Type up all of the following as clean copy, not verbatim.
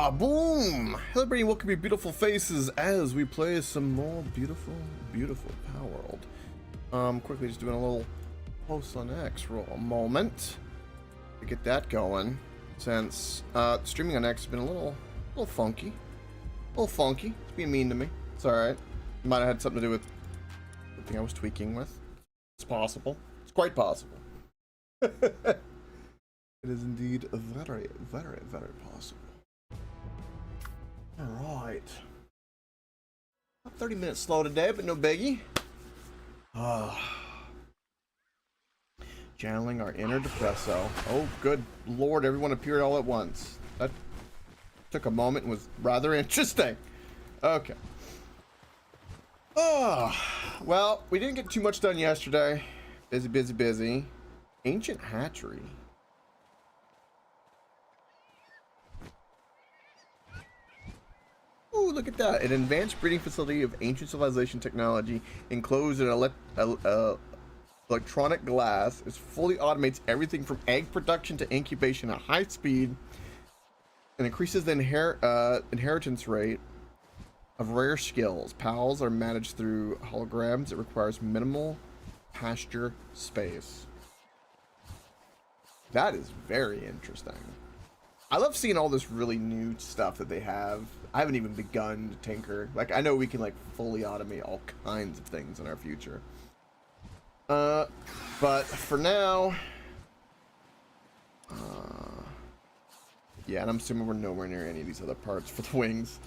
Boom! Hello everybody, welcome to beautiful faces as we play some more beautiful Palworld. Quickly just doing a little post on X for a moment to get that going, since streaming on X has been a little funky. It's being mean to me. It's alright. Might have had something to do with the thing I was tweaking with. It's possible. It's quite possible. It is indeed very possible. Alright. 30 minutes slow today, but no biggie. Channeling our inner Depresso. Oh, good lord, everyone appeared all at once. That took a moment and was rather interesting. Okay. Well, we didn't get too much done yesterday. Busy. Ancient hatchery. Ooh, look at that. An advanced breeding facility of ancient civilization technology enclosed in electronic glass. It fully automates everything from egg production to incubation at high speed and increases the inheritance rate of rare skills. PALs are managed through holograms. It requires minimal pasture space. That is very interesting. I love seeing all this really new stuff that they have. I haven't even begun to tinker. Like, I know we can, like, fully automate all kinds of things in our future. But for now... yeah, and I'm assuming we're nowhere near any of these other parts for the wings.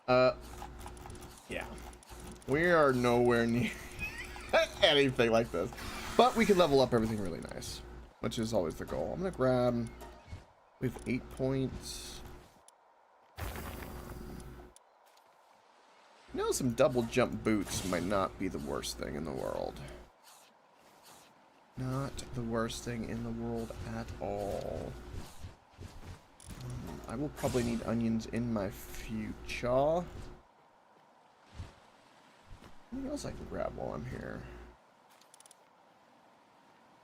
Yeah. We are nowhere near anything like this. But we can level up everything really nice, which is always the goal. I'm gonna grab... We have 8 points. You know, some double jump boots might not be the worst thing in the world. Not the worst thing in the world at all. I will probably need onions in my future. Anything else I can grab while I'm here?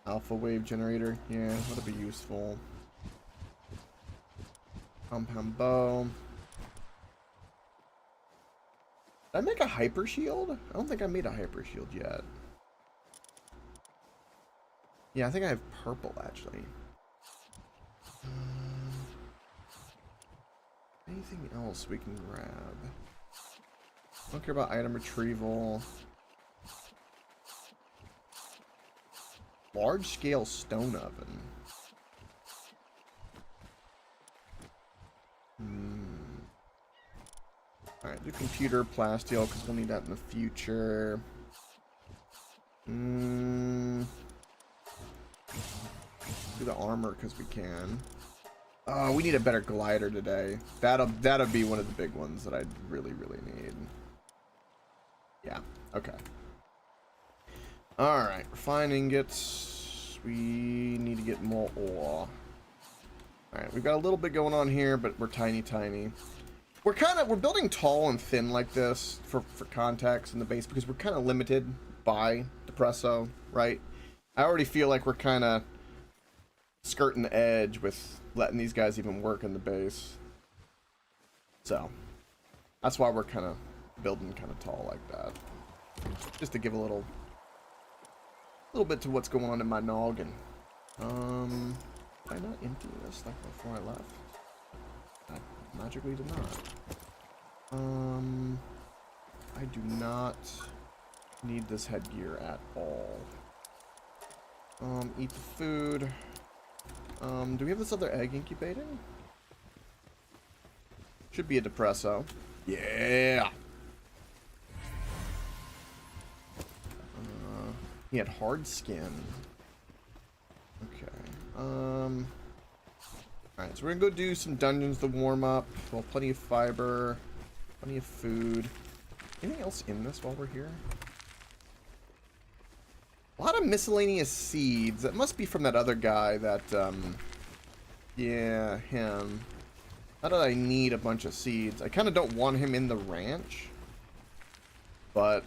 Alpha wave generator. Yeah, that'll be useful. Compound bow. Did I make a hyper shield? I don't think I made a hyper shield yet. Yeah, I think I have purple actually. Anything else we can grab? I don't care about item retrieval. Large scale stone oven. Alright, do computer plasteel because we'll need that in the future. Do the armor because we can. Oh, we need a better glider today. That'll be one of the big ones that I really need. Yeah, okay. Alright, refine ingots. We need to get more ore. Alright, we've got a little bit going on here, but we're tiny. We're building tall and thin like this for context in the base because we're kind of limited by Depresso, right? I already feel like we're kind of skirting the edge with letting these guys even work in the base. So, that's why we're kind of building kind of tall like that. Just to give a little bit to what's going on in my noggin. Did I not empty this stuff before I left? I magically did not. I do not need this headgear at all. Eat the food. Do we have this other egg incubating? Should be a Depresso. Yeah! He had hard skin. Okay. Alright, so we're gonna go do some dungeons to warm up. Well, plenty of fiber, plenty of food. Anything else in this while we're here? A lot of miscellaneous seeds. That must be from that other guy that, yeah, him. Not that I need a bunch of seeds. I kind of don't want him in the ranch. But,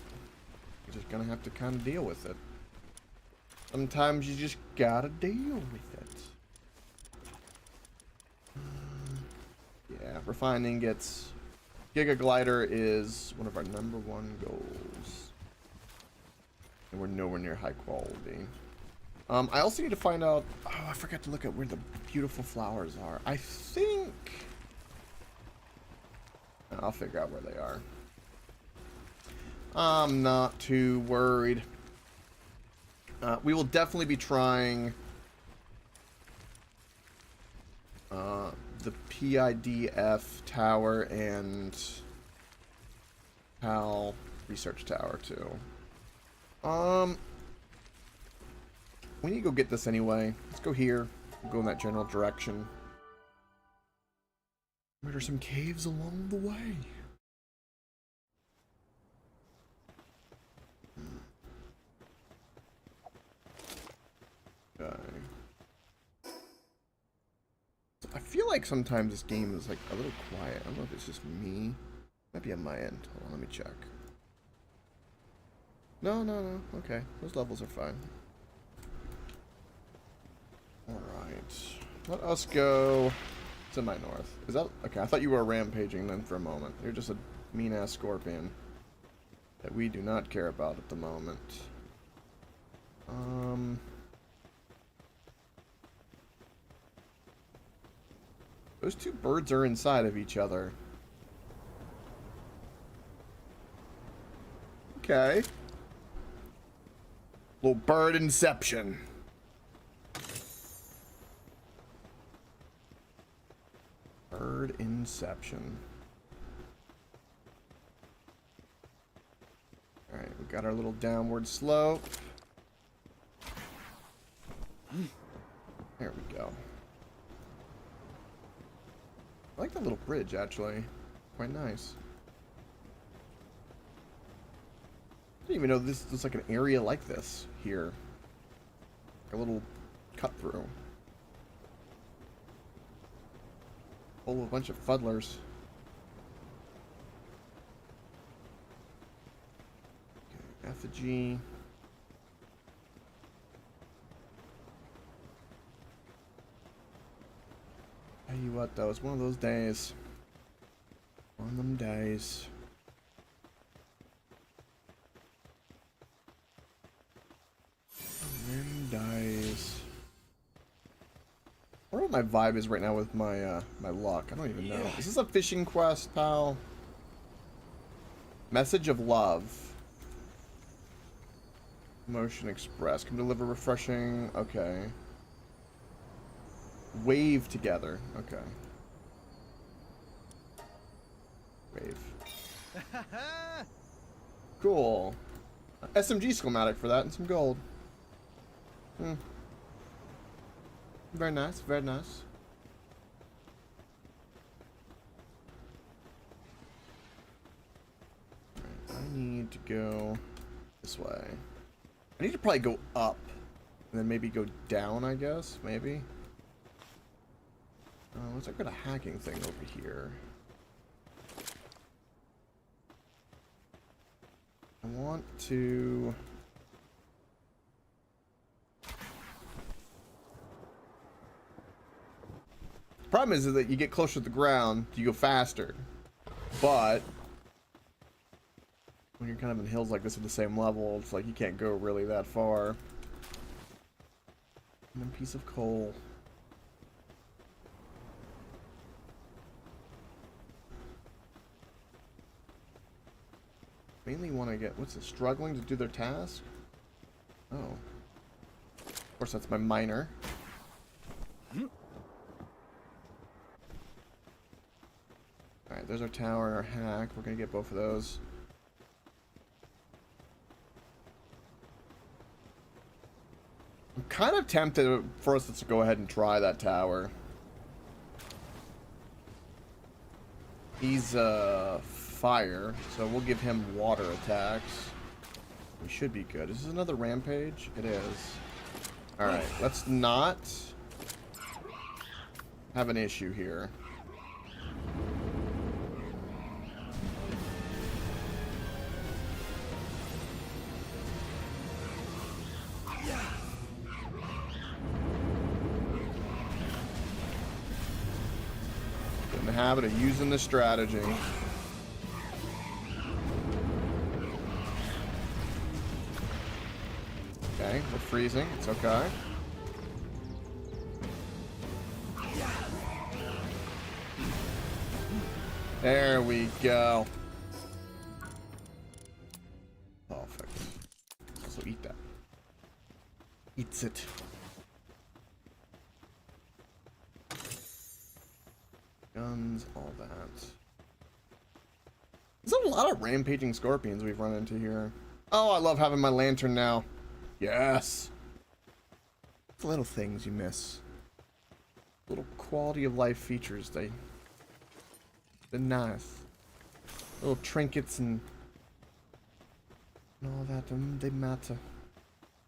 I'm just gonna have to kind of deal with it. Sometimes you just gotta deal with it. Yeah. refine ingots. Giga Glider is one of our #1 goals. And we're nowhere near high quality. I also need to find out... Oh, I forgot to look at where the beautiful flowers are. I think... I'll figure out where they are. I'm not too worried. We will definitely be trying... the PIDF tower and PAL research tower too. We need to go get this anyway. Let's go here. We'll go in that general direction. Murder some caves along the way. Okay. I feel like sometimes this game is like a little quiet. I don't know if it's just me. Might be on my end. Hold on, let me check. No. Okay, those levels are fine. Alright. Let us go to my north. Is that... Okay, I thought you were rampaging then for a moment. You're just a mean-ass scorpion that we do not care about at the moment. Those two birds are inside of each other. Okay. Little bird inception. Bird inception. Alright, we got our little downward slope. There we go. I like that little bridge, actually. Quite nice. I didn't even know this was like an area like this here. Like a little cut through. Full of a bunch of fuddlers. Okay, effigy. Tell you what, though, it's one of those days. One of them days. Days. I wonder what my vibe is right now with my my luck. I don't even know. Is this a fishing quest, pal? Message of love. Motion Express. Can deliver refreshing. Okay. Wave together. Okay. Wave. Cool. SMG schematic for that and some gold. Very nice, very nice. Alright, I need to go this way. I need to probably go up and then maybe go down, I guess, maybe. Let's got a hacking thing over here. I want to... Problem is that you get closer to the ground, you go faster. But when you're kind of in hills like this at the same level, it's like you can't go really that far. And a piece of coal. Mainly want to get... What's it? Struggling to do their task? Oh. Of course, that's my miner. Alright, there's our tower and our hack. We're going to get both of those. I'm kind of tempted for us to go ahead and try that tower. He's fire, so we'll give him water attacks. We should be good. Is this another rampage? It is. Alright, let's not have an issue here. In the habit of using this strategy. Okay, we're freezing. It's okay. There we go. Perfect. Also eat that. Eats it. Guns, all that. There's a lot of rampaging scorpions we've run into here. Oh, I love having my lantern now. Yes. The little things you miss. Little quality of life features. They're nice. Little trinkets and all that. They matter.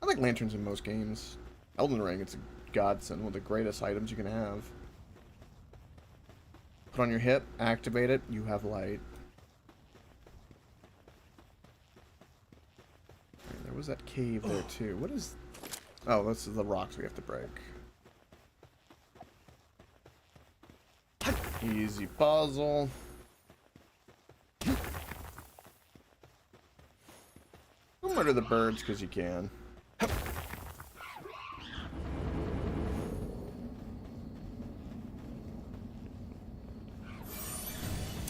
I like lanterns in most games. Elden Ring, it's a godsend. One of the greatest items you can have. Put on your hip, activate it, you have light. Right, there was that cave there too. What is... Oh, this is the rocks we have to break. Easy puzzle. Don't murder the birds because you can.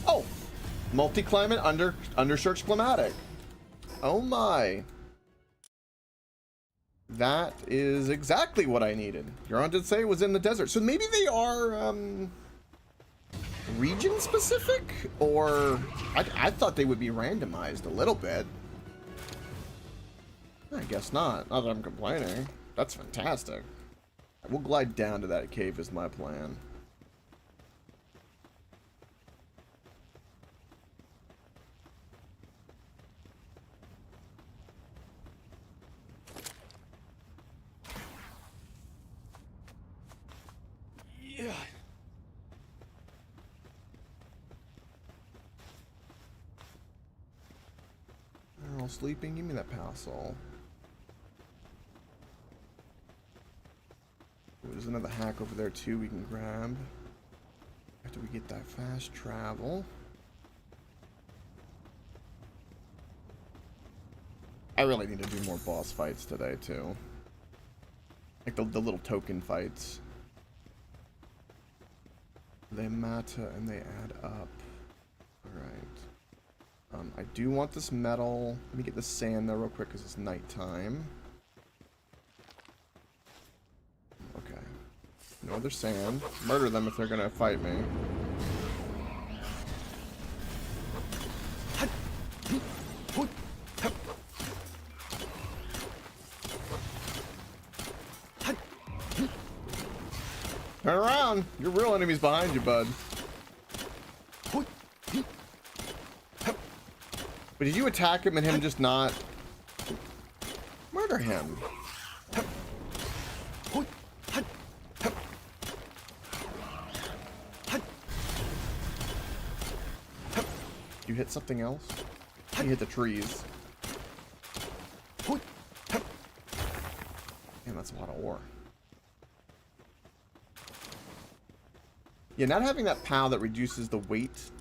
Oh! Multi-climate undershirt schematic. Oh my. That is exactly what I needed. Euron did say it was in the desert. So maybe they are, region specific? Or I thought they would be randomized a little bit. I guess not. Not that I'm complaining. That's fantastic. We'll glide down to that cave is my plan. Yeah. They're all sleeping. Give me that parcel. There's another hack over there too we can grab. After we get that fast travel. I really need to do more boss fights today too. Like the little token fights. They matter and they add up. Alright. I do want this metal. Let me get the sand there real quick because it's nighttime. Okay. No other sand. Murder them if they're gonna fight me. Turn around! Your real enemy's behind you, bud. But did you attack him and him just not... Murder him. You hit something else? You hit the trees. Man, that's a lot of ore. Yeah, not having that POW that reduces the weight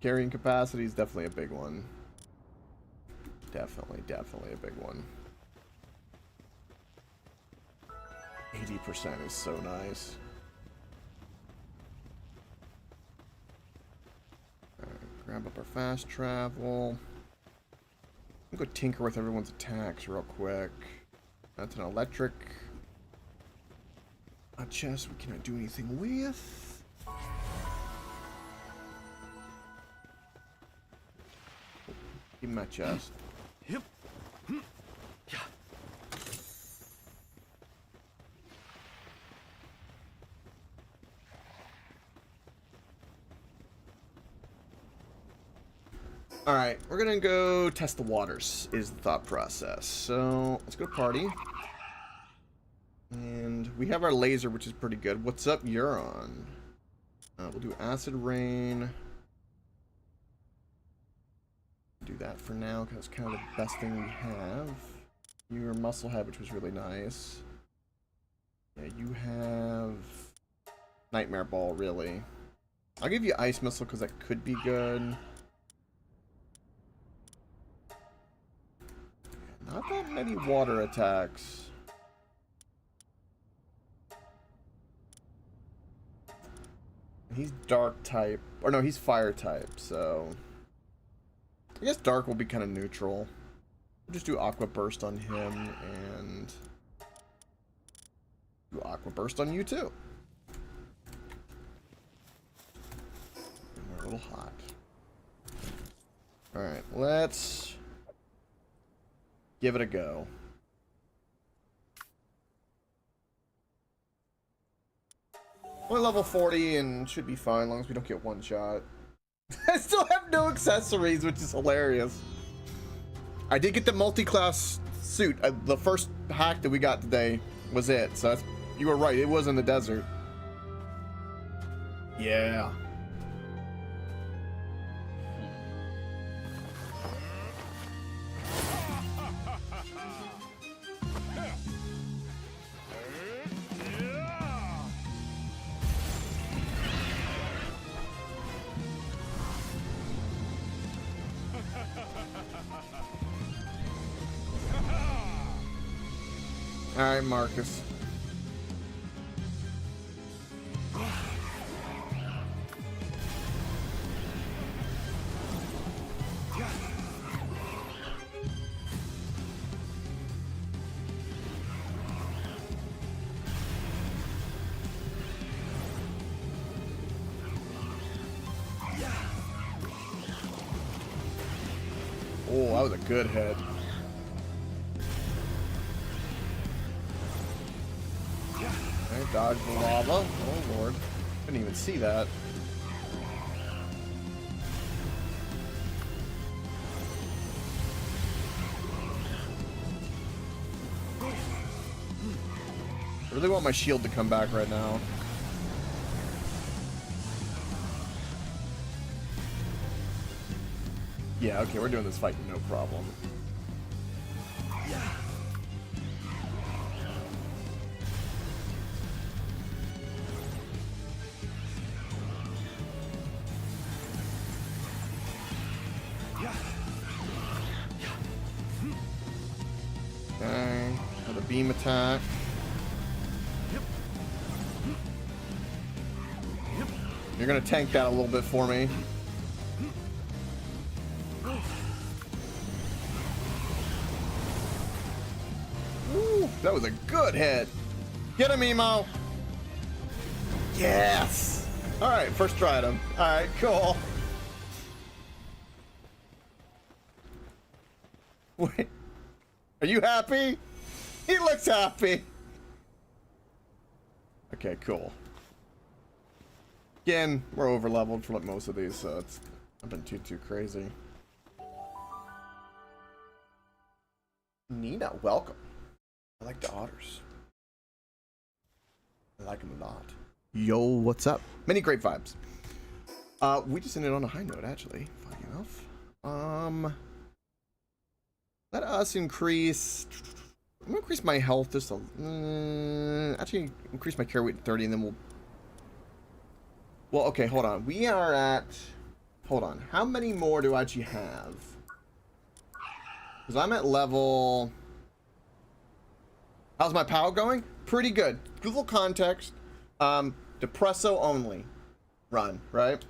carrying capacity is definitely a big one. Definitely a big one. 80% is so nice. Alright, grab up our fast travel. I'm gonna go tinker with everyone's attacks real quick. That's an electric. A chest we cannot do anything with. Give me my chest. Yep. Yeah. Alright, we're gonna go test the waters, is the thought process. So, let's go party. And we have our laser, which is pretty good. What's up, Euron? We'll do acid rain. Do that for now because it's kind of the best thing we have. Your muscle head, which was really nice. Yeah, you have nightmare ball, really. I'll give you Ice Missile because that could be good. Not that many water attacks. He's dark type. Or no, he's fire type, so... I guess dark will be kind of neutral. We'll just do Aqua Burst on him, and... do Aqua Burst on you, too. And we're a little hot. Alright, let's... give it a go. Only level 40 and should be fine as long as we don't get one shot. I still have no accessories, which is hilarious. I did get the multi-class suit. The first hack that we got today was it. So that's, you were right. It was in the desert. Yeah. All right, Marcus. Oh, that was a good hit. Okay, dodge the lava. Oh lord. Couldn't even see that. I really want my shield to come back right now. Yeah, okay, we're doing this fight no problem. Okay, another beam attack. You're gonna tank that a little bit for me. Ooh, that was a good hit. Get him, Emo. Yes. All right, first try at him. All right, cool. Wait, are you happy? He looks happy. Okay, cool. Again, we're over leveled for like most of these, so it's not been too crazy. Nina, welcome. I like the otters. I like them a lot. Yo, what's up? Many great vibes. We just ended on a high note, actually. Funny enough. Let us increase. I'm gonna increase my health just a. Actually, increase my carry weight to 30, and then we'll. Well, okay, hold on. We are at. Hold on. How many more do I actually have? Because I'm at level. How's my POW going? Pretty good. Google context. Depresso only run, right?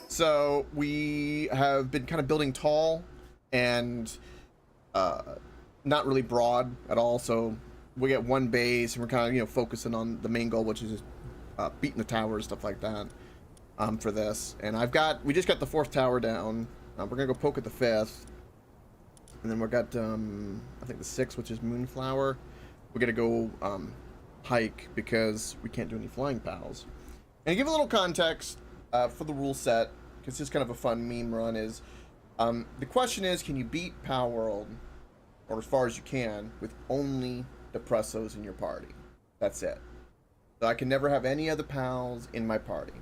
So we have been kind of building tall and not really broad at all. So we get one base and we're kind of, you know, focusing on the main goal, which is beating the towers, stuff like that, for this. And we just got the 4th tower down. We're gonna go poke at the 5th. And then we've got, I think the 6th, which is Moonflower. We're gonna go hike because we can't do any flying pals. And to give a little context for the rule set, because it's kind of a fun meme run, is the question is, can you beat Palworld, or as far as you can, with only Depressos in your party? That's it. So I can never have any other pals in my party.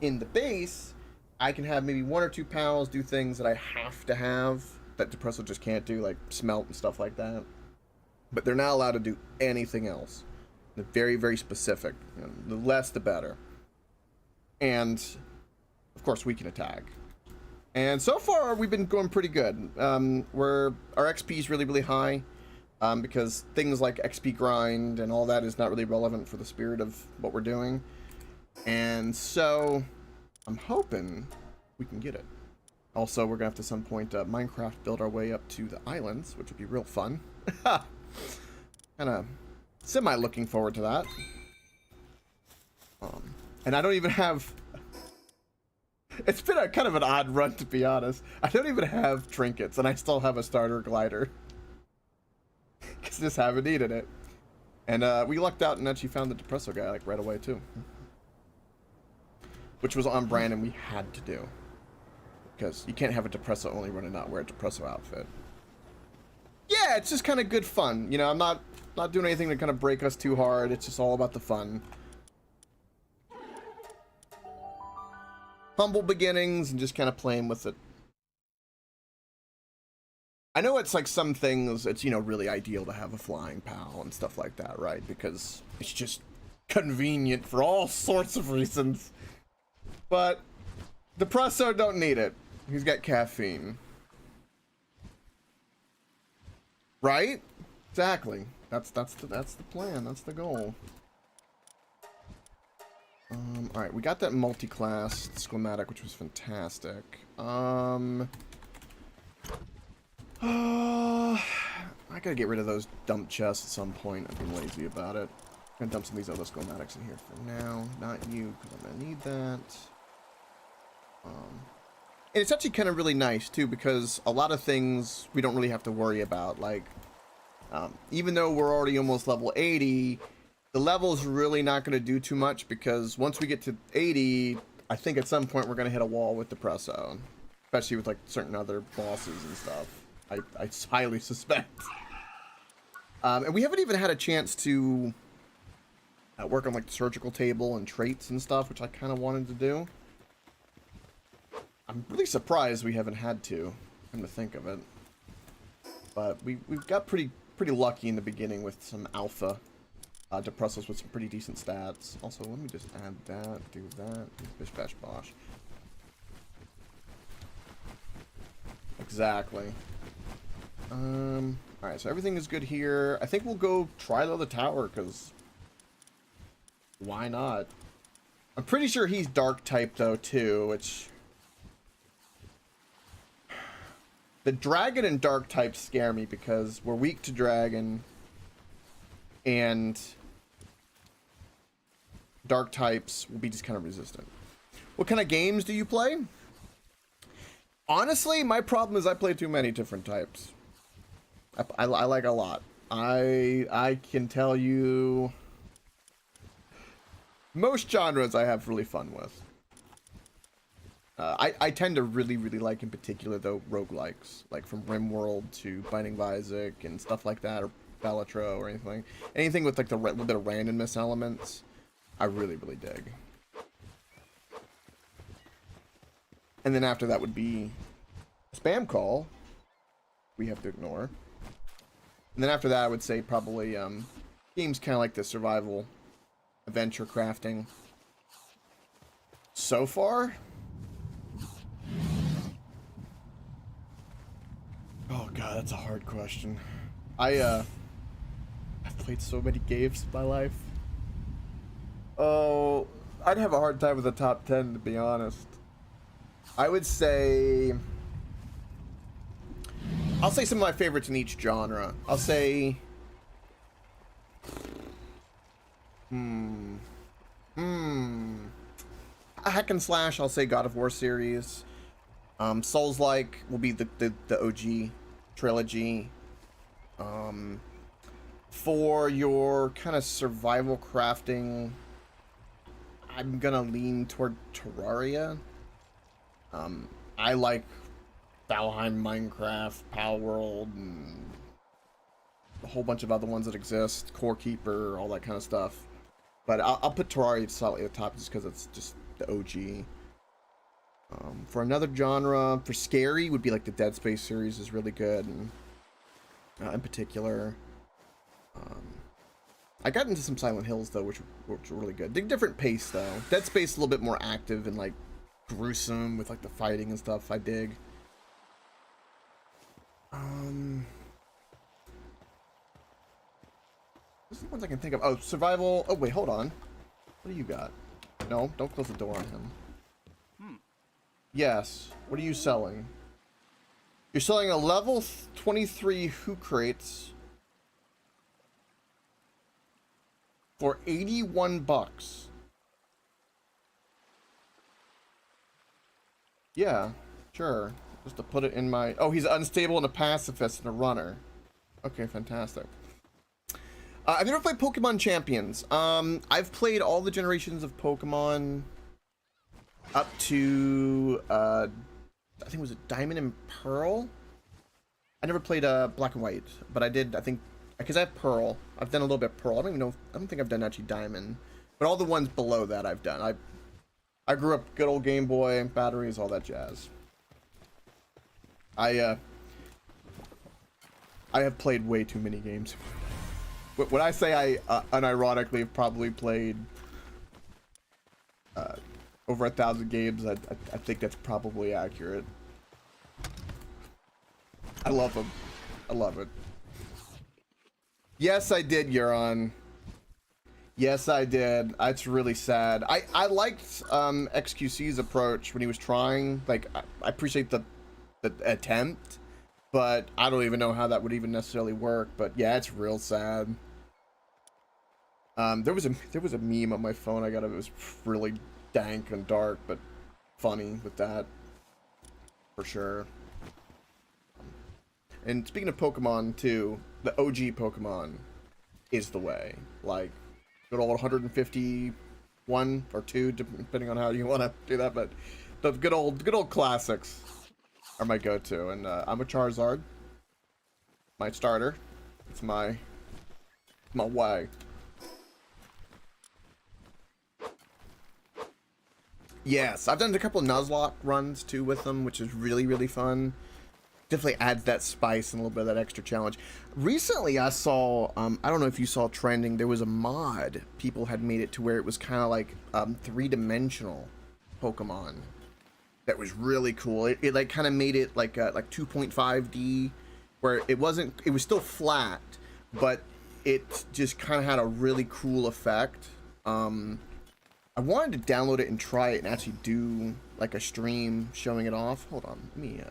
In the base, I can have maybe 1 or 2 pals do things that I have to have that Depresso just can't do, like smelt and stuff like that. But they're not allowed to do anything else. They're very, very specific. You know, the less, the better. And of course, we can attack. And so far, we've been going pretty good. Our XP is really, really high, because things like XP grind and all that is not really relevant for the spirit of what we're doing. And so, I'm hoping we can get it. Also, we're going to have to, at some point, Minecraft build our way up to the islands, which would be real fun. Kind of semi-looking forward to that. And I don't even have... It's been a kind of an odd run, to be honest. I don't even have trinkets, and I still have a starter glider. Because I just haven't needed it. And we lucked out and actually found the Depresso guy, like, right away, too. Which was on brand, and we had to do. Because you can't have a Depresso only run and not wear a Depresso outfit. Yeah, it's just kind of good fun. You know, I'm not doing anything to kind of break us too hard. It's just all about the fun. Humble beginnings and just kind of playing with it. I know it's like some things, it's, you know, really ideal to have a flying pal and stuff like that, right? Because it's just convenient for all sorts of reasons. But Depresso don't need it. He's got caffeine. Right? Exactly. That's the plan. That's the goal. Alright, we got that multi-class schematic, which was fantastic. I gotta get rid of those dump chests at some point. I've been lazy about it. I'm gonna dump some of these other schematics in here for now. Not you, because I'm gonna need that. And it's actually kind of really nice, too, because a lot of things we don't really have to worry about. Like, even though we're already almost level 80... The level's really not going to do too much, because once we get to 80, I think at some point we're going to hit a wall with Depresso. Especially with, like, certain other bosses and stuff. I highly suspect. And we haven't even had a chance to work on, like, the surgical table and traits and stuff, which I kind of wanted to do. I'm really surprised we haven't had to, come to think of it. But we've got pretty lucky in the beginning with some alpha. Depressos with some pretty decent stats. Also, let me just add that, do that, bish bash bosh. Exactly. Alright, so everything is good here. I think we'll go try the tower, because why not? I'm pretty sure he's dark type though too, which the dragon and dark types scare me because we're weak to dragon and dark types will be just kind of resistant. What kind of games do you play? Honestly, my problem is I play too many different types. I like a lot. I can tell you most genres I have really fun with. I tend to really like, in particular, though, roguelikes. Like from RimWorld to Binding of Isaac and stuff like that, or Balatro or anything. Anything with like the little bit of randomness elements, I really dig. And then after that would be Spam Call, we have to ignore. And then after that, I would say probably games kind of like the survival, adventure crafting. So far, oh god, that's a hard question. I've played so many games in my life. Oh, I'd have a hard time with the top 10, to be honest. I would say, I'll say some of my favorites in each genre. I'll say, a hack and slash, I'll say God of War series. Souls-like will be the OG trilogy. For your kind of survival crafting, I'm gonna lean toward Terraria. I like Valheim, Minecraft, Palworld, and a whole bunch of other ones that exist, Core Keeper, all that kind of stuff. But I'll put Terraria slightly at the top just because it's just the OG. For another genre, for scary, would be like the Dead Space series is really good, and in particular. I got into some Silent Hills though, which were really good. Different pace though. Dead Space a little bit more active and like gruesome with like the fighting and stuff. I dig. Those are the ones I can think of. Oh, survival. Oh, wait, hold on. What do you got? No, don't close the door on him. Yes. What are you selling? You're selling a level 23 Who Crates for 81 bucks. Yeah, sure. Just to put it in my... Oh, he's unstable and a pacifist and a runner. Okay, fantastic. I've never played Pokemon Champions. I've played all the generations of Pokemon up to, I think it was Diamond and Pearl. I never played Black and White, but I did, I think, because I have Pearl. I've done a little bit of Pearl. I don't even know, I don't think I've done actually Diamond. But all the ones below that I've done. I grew up good old Game Boy, batteries, all that jazz. I have played way too many games. When I say I unironically have probably played over 1,000 games, I think that's probably accurate. I love them. I love it. Yes, I did, Euron. Yes, I did. It's really sad. I liked XQC's approach when he was trying. Like, I appreciate the attempt, but I don't even know how that would even necessarily work. But yeah, it's real sad. There was a meme on my phone I got. It was really dank and dark, but funny with that, for sure. And speaking of Pokemon too, the OG Pokemon is the way. Like, good old 151 or 2, depending on how you want to do that. But the good old classics are my go-to. And I'm a Charizard, my starter. It's my way. Yes, I've done a couple of Nuzlocke runs too with them, which is really, really fun. Definitely adds that spice and a little bit of that extra challenge. Recently, I saw, I don't know if you saw trending, there was a mod. People had made it to where it was kind of like three-dimensional Pokemon. That was really cool. It like kind of made it like 2.5D, where it wasn't, it was still flat, but it just kind of had a really cool effect. I wanted to download it and try it and actually do like a stream showing it off. Hold on, let me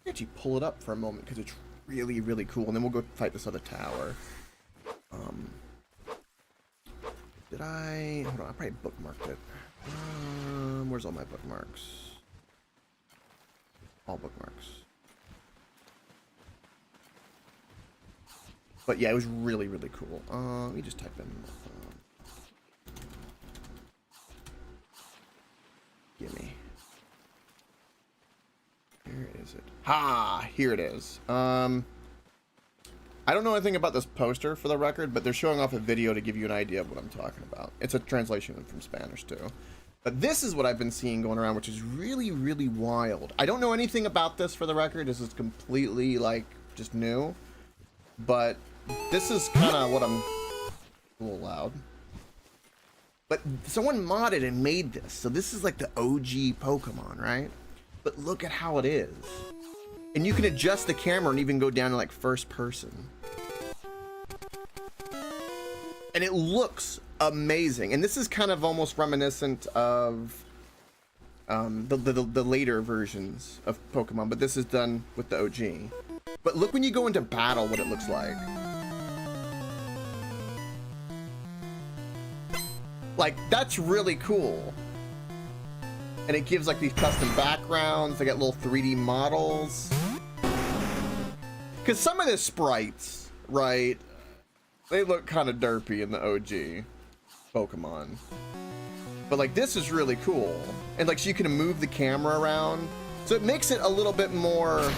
actually pull it up for a moment because it's really, really cool. And then we'll go fight this other tower. Did I? Hold on, I probably bookmarked it. Where's all my bookmarks? All bookmarks. But yeah, it was really, really cool. Let me just type in. Gimme. Where is it? Ha! Here it is. I don't know anything about this poster for the record, but they're showing off a video to give you an idea of what I'm talking about. It's a translation from Spanish too. But this is what I've been seeing going around, which is really, really wild. I don't know anything about this for the record. This is completely like just new. But this is kind of what I'm a little loud. But someone modded and made this. So this is like the OG Pokemon, right? But look at how it is. And you can adjust the camera and even go down to like first person. And it looks amazing. And this is kind of almost reminiscent of the later versions of Pokemon. But this is done with the OG. But look when you go into battle what it looks like. Like, that's really cool. And it gives like these custom backgrounds. They got little 3D models. Because some of the sprites, right, they look kind of derpy in the OG Pokemon. But like, this is really cool. And like, so you can move the camera around. So it makes it a little bit more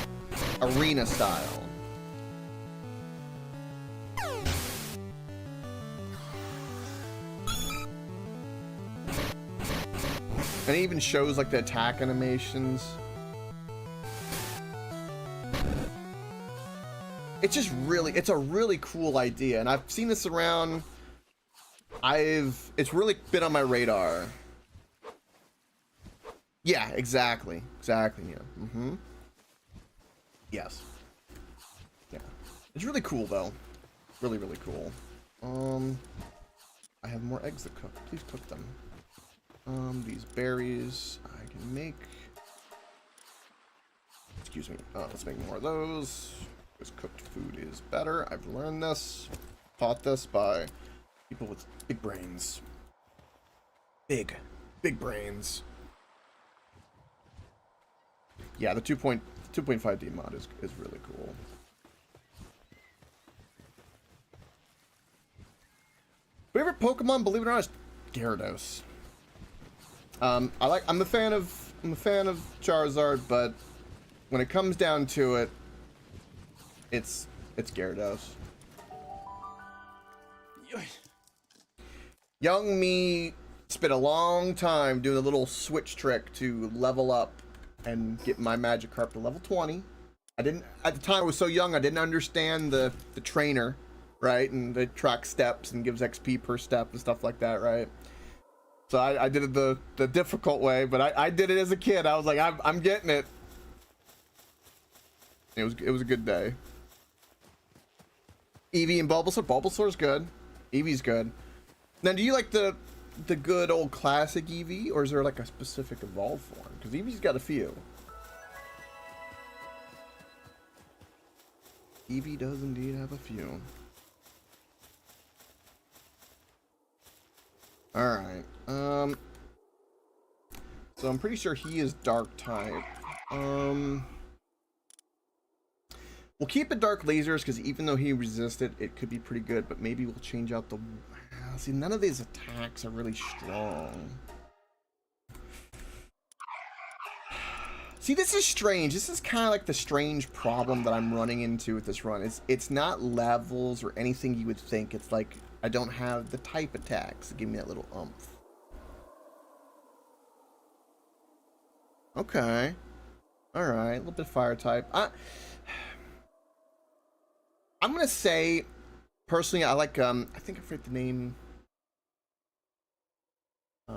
arena style. And it even shows like the attack animations. It's just really, it's a really cool idea. And I've seen this around. It's really been on my radar. Yeah, exactly. Exactly, yeah. Mm-hmm. Yes. Yeah. It's really cool, though. Really, really cool. I have more eggs to cook. Please cook them. These berries I can make. Excuse me. Let's make more of those. Because cooked food is better. I've learned this. Taught this by people with big brains. Big brains. Yeah, the 2.5D mod is really cool. Favorite Pokemon, believe it or not, is Gyarados. I'm a fan of Charizard, but when it comes down to it, it's Gyarados. Young me spent a long time doing a little switch trick to level up and get my Magikarp to level 20. I didn't, at the time I was so young, I didn't understand the trainer, right? And it tracks steps and gives XP per step and stuff like that, right? So I did it the difficult way, but I did it as a kid. I was like, I'm getting it. It was a good day. Eevee and Bulbasaur. Bulbasaur's good. Eevee's good. Now, do you like the good old classic Eevee, or is there like a specific evolved form? Because Eevee's got a few. Eevee does indeed have a few. Alright. So I'm pretty sure he is dark type. We'll keep it dark lasers because even though he resisted, it could be pretty good, but maybe we'll change out the... See, none of these attacks are really strong. See, this is strange. This is kind of like the strange problem that I'm running into with this run. It's not levels or anything you would think. It's like I don't have the type attacks to give me that little oomph. Okay. Alright, a little bit of fire type. I'm gonna say, personally, I like, I think I forget the name.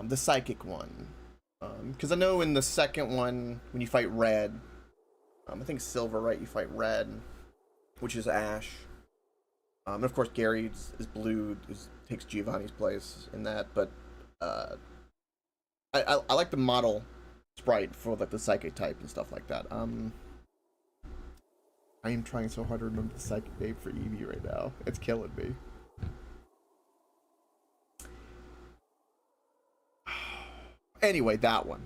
The psychic one. Because I know in the second one, when you fight Red, I think Silver, right? You fight Red, which is Ash. And of course, Gary is Blue, takes Giovanni's place in that. But I like the model sprite for like the psychic type and stuff like that. I am trying so hard to remember the psychic name for Eevee right now. It's killing me. Anyway, that one.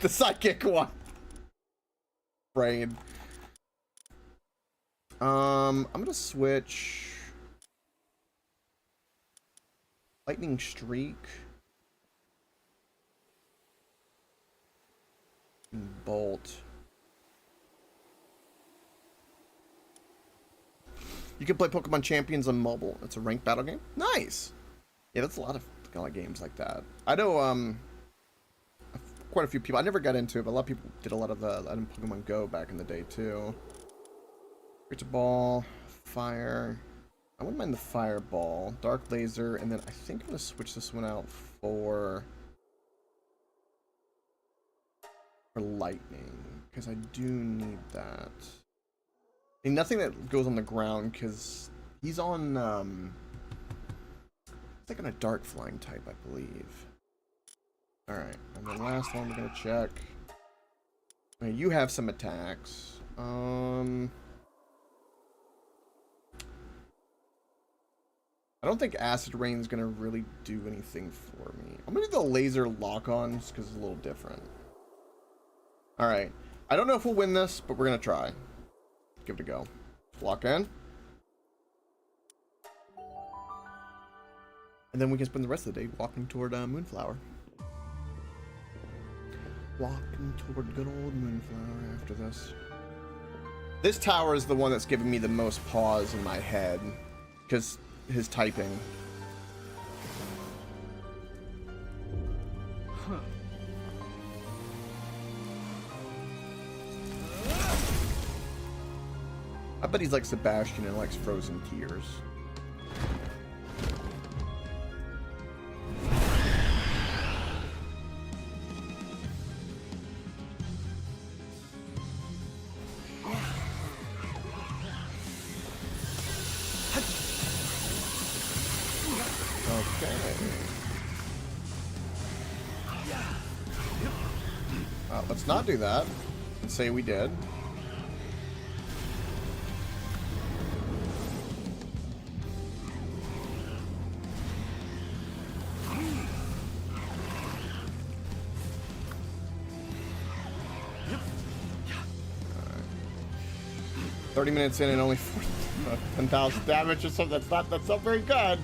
The psychic one. Brain. I'm gonna switch Lightning Streak and Bolt. You can play Pokemon Champions on mobile. It's a ranked battle game. Nice. Yeah, that's a lot of games like that. I know quite a few people. I never got into it, but a lot of people did a lot of Pokemon Go back in the day too. Creature Ball, Fire. I wouldn't mind the Fireball, Dark Laser, and then I think I'm gonna switch this one out for Lightning because I do need that. And nothing that goes on the ground because he's on it's like on a dark flying type, I believe. Alright, and the last one we're gonna check. Now, you have some attacks. I don't think Acid Rain's gonna really do anything for me. I'm gonna do the laser lock-ons because it's a little different. Alright. I don't know if we'll win this, but we're gonna try. Give it a go. Lock in. And then we can spend the rest of the day walking toward Moonflower. Walking toward good old Moonflower after this. This tower is the one that's giving me the most pause in my head. Because his typing. Huh. I bet he's like Sebastian and likes frozen tears. Let's not do that. Let's say we did. Right. 30 minutes in and only 10,000 damage or something. That's not very good.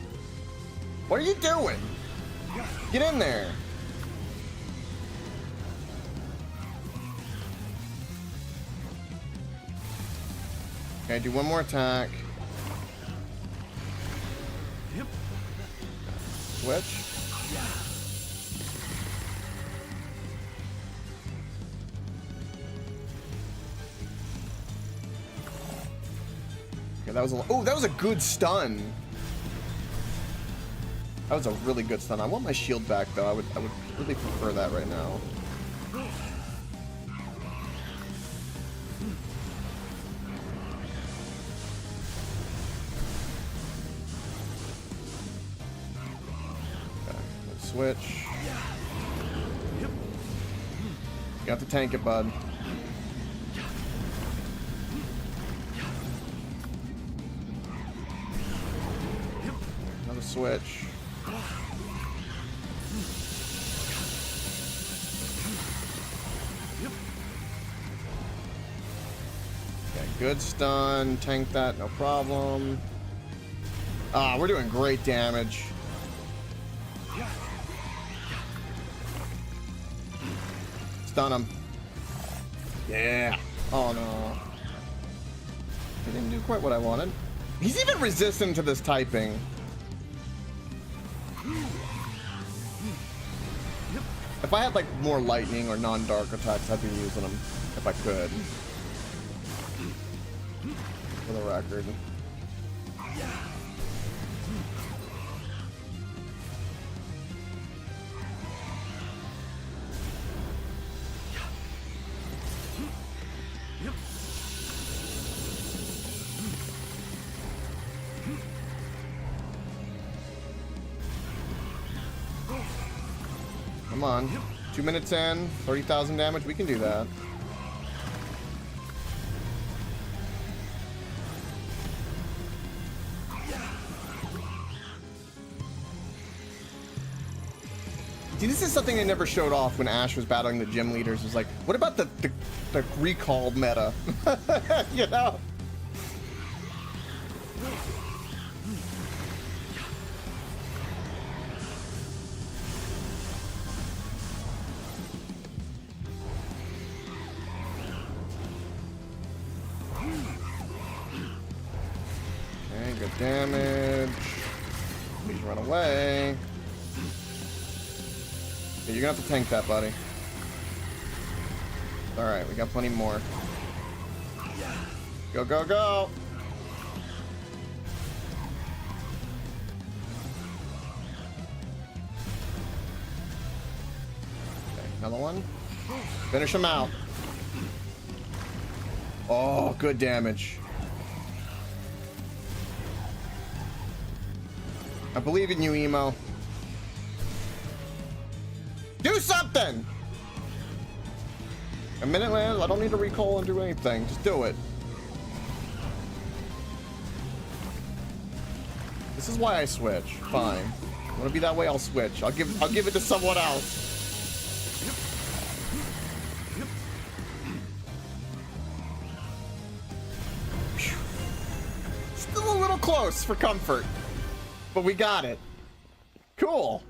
What are you doing? Get in there. Okay, do one more attack. Yep. Switch. Okay, that was a good stun. That was a really good stun. I want my shield back though. I would really prefer that right now. Switch. You have to tank it, bud. Another switch. Okay, good stun. Tank that, no problem. Ah, we're doing great damage. Stun him. Yeah. Oh no. He didn't do quite what I wanted. He's even resistant to this typing. If I had like more lightning or non-dark attacks, I'd be using them if I could. For the record. Come on. 2 minutes in, 30,000 damage. We can do that. See, this is something they never showed off when Ash was battling the gym leaders. It was like, what about the recall meta? You know? Okay, good damage. Please run away. Okay, you're gonna have to tank that, buddy. Alright, we got plenty more. Go, go, go! Okay, another one. Finish him out. Oh, good damage. I believe in you, Emo. Do something! A minute lands, I don't need to recall and do anything. Just do it. This is why I switch. Fine. I want to be that way, I'll switch. I'll give it to someone else. Still a little close for comfort. But we got it. Cool.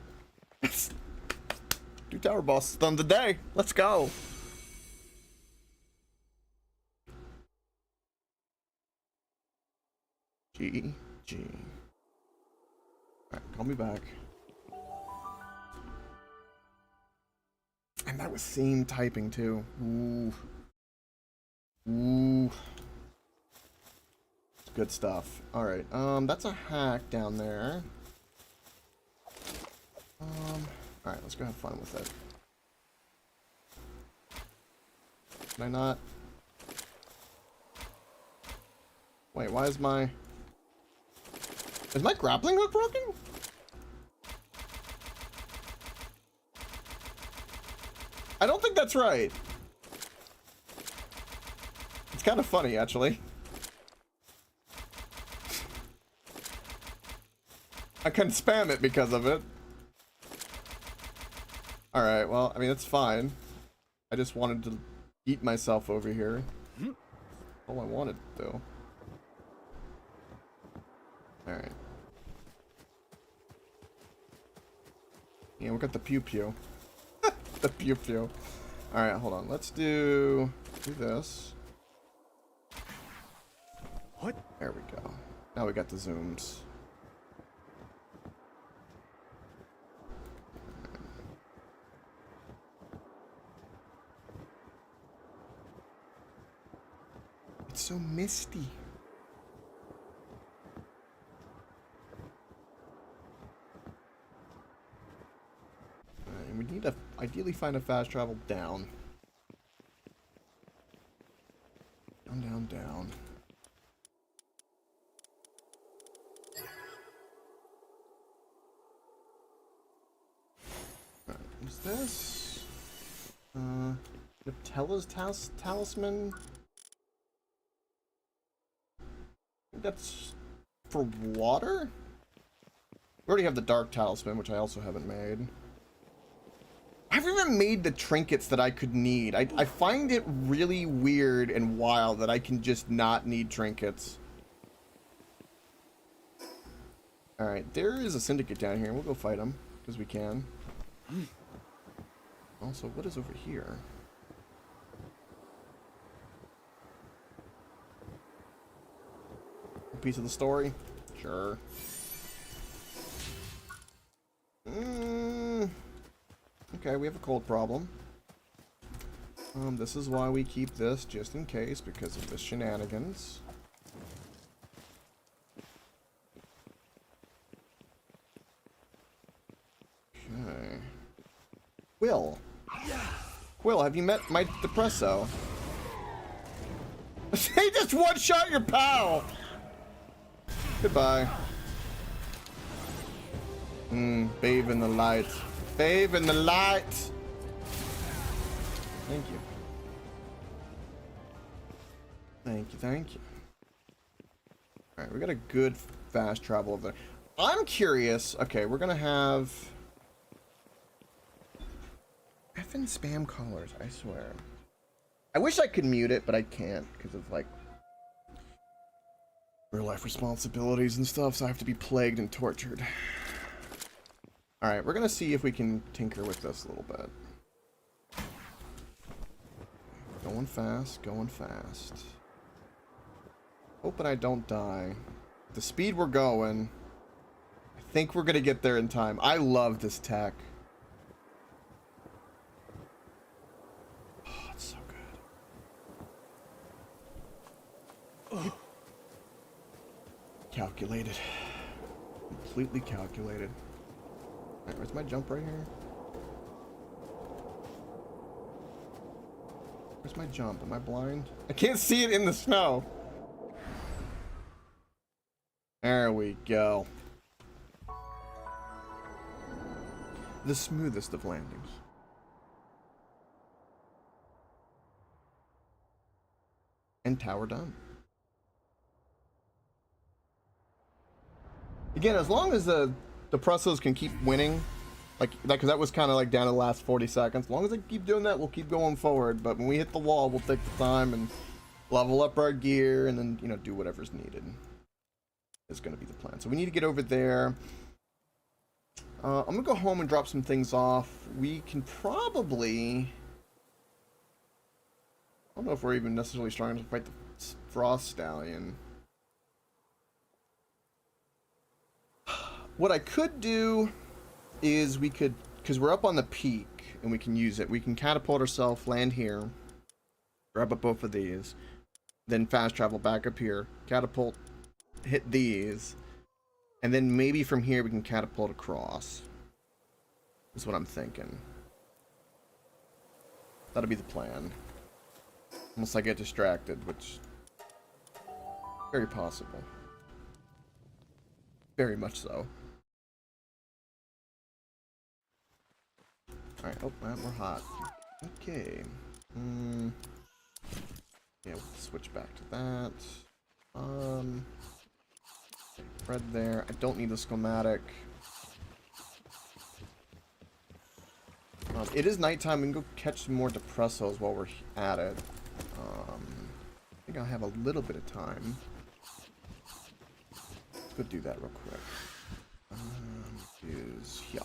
2 tower bosses done today. Let's go. G. Alright, call me back. And that was same typing too. Ooh. Ooh. Good stuff. Alright, that's a hack down there. Alright, let's go have fun with it. Can I not? Wait, why is my grappling hook broken? I don't think that's right. It's kind of funny, actually. I couldn't spam it because of it. Alright, well, I mean, it's fine. I just wanted to eat myself over here. All I wanted, though. Alright. Yeah, we got the pew-pew. The pew-pew. Alright, hold on. Let's do this. What? There we go. Now we got the zooms. It's so misty. And we need to ideally find a fast travel down. Down, down, down. Alright, what's this? Neptella's talisman? That's for water? We already have the dark talisman, which I also haven't made. I haven't even made the trinkets that I could need. I find it really weird and wild that I can just not need trinkets. Alright, there is a syndicate down here. We'll go fight them, because we can. Also, what is over here? A piece of the story? Sure. Okay, we have a cold problem. This is why we keep this, just in case, because of the shenanigans. Okay. Quill, have you met my Depresso? He just one-shot your pal! Goodbye. Bathe in the light. Bathe in the light! Thank you. Thank you, thank you. Alright, we got a good fast travel over there. I'm curious. Okay, we're gonna have... effing spam callers, I swear. I wish I could mute it, but I can't because of, like, real life responsibilities and stuff, so I have to be plagued and tortured. Alright, we're gonna see if we can tinker with this a little bit. Going fast, going fast. Hoping I don't die. The speed we're going, I think we're gonna get there in time. I love this tech. Oh, it's so good. Calculated. Completely calculated. Alright, where's my jump right here? Where's my jump? Am I blind? I can't see it in the snow. There we go. The smoothest of landings. And tower done. Again, as long as the Depressos can keep winning, like that, because that was kind of like down to the last 40 seconds. As long as they keep doing that, we'll keep going forward. But when we hit the wall, we'll take the time and level up our gear, and then, you know, do whatever's needed. Is going to be the plan. So we need to get over there. I'm gonna go home and drop some things off. We can probably... I don't know if we're even necessarily strong enough to fight the Frost Stallion. What I could do is we could, because we're up on the peak and we can use it, we can catapult ourselves, land here, grab up both of these, then fast travel back up here, catapult, hit these, and then maybe from here we can catapult across. Is what I'm thinking. That'll be the plan. Unless I get distracted, which very possible. Very much so. Alright, oh man, we're hot. Okay. Yeah, we'll switch back to that. Red there. I don't need the schematic. It is nighttime. We can go catch some more Depressos while we're at it. I think I'll have a little bit of time. Let's go do that real quick. Is here.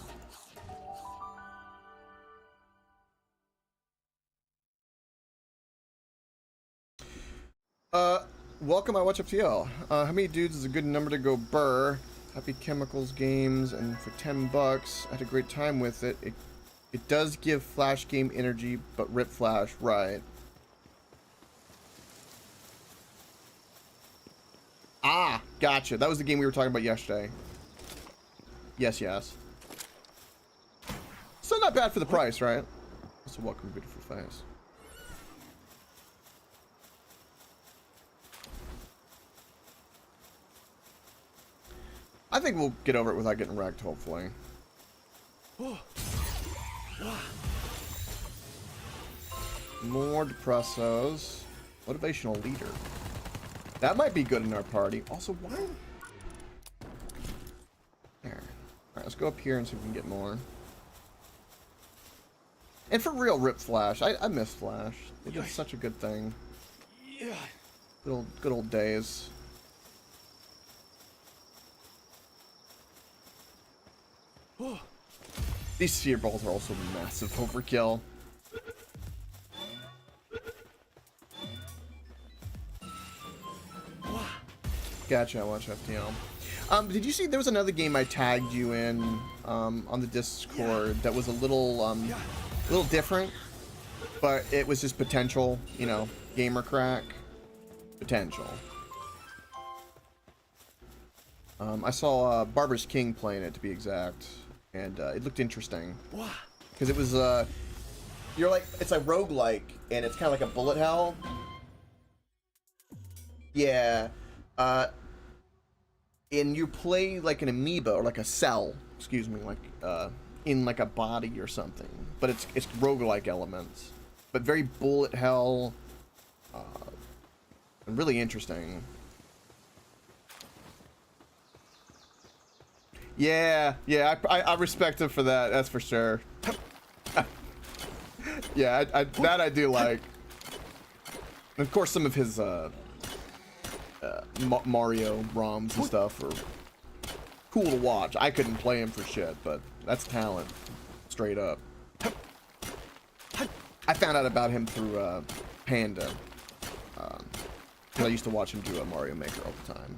Welcome, I watch FTL. How many dudes is a good number to go burr? Happy Chemicals games, and for $10, I had a great time with it. It does give Flash game energy, but rip Flash, right? Ah, gotcha. That was the game we were talking about yesterday. Yes, yes. Still not bad for the price, right? Also, welcome, beautiful face. I think we'll get over it without getting wrecked, hopefully. More Depressos. Motivational leader. That might be good in our party. Also, why? There. Alright, let's go up here and see if we can get more. And for real, rip Flash. I miss Flash. They did such a good thing. Good old days. These sphere balls are also massive overkill. Gotcha, I watch FTL. Did you see there was another game I tagged you in on the Discord that was a little different, but it was just potential, you know, gamer crack potential. I saw Barber's King playing it, to be exact, and it looked interesting because it was you're like, it's a roguelike and it's kind of like a bullet hell. Yeah. And you play like an amoeba or like a cell, excuse me, like in like a body or something. But it's roguelike elements, but very bullet hell, and really interesting. Yeah, I respect him for that. That's for sure. Yeah, that I do like. And of course, some of his Mario ROMs and stuff are cool to watch. I couldn't play him for shit, but that's talent, straight up. I found out about him through Panda. I used to watch him do a Mario Maker all the time.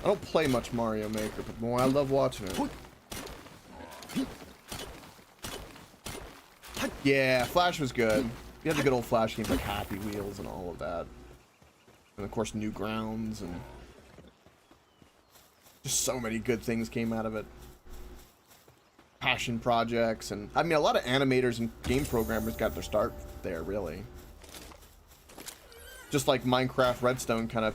I don't play much Mario Maker, but boy, I love watching it. Yeah, Flash was good. You had the good old Flash games like Happy Wheels and all of that. And of course, Newgrounds, and just so many good things came out of it. Passion projects, and I mean, a lot of animators and game programmers got their start there, really. Just like Minecraft Redstone kind of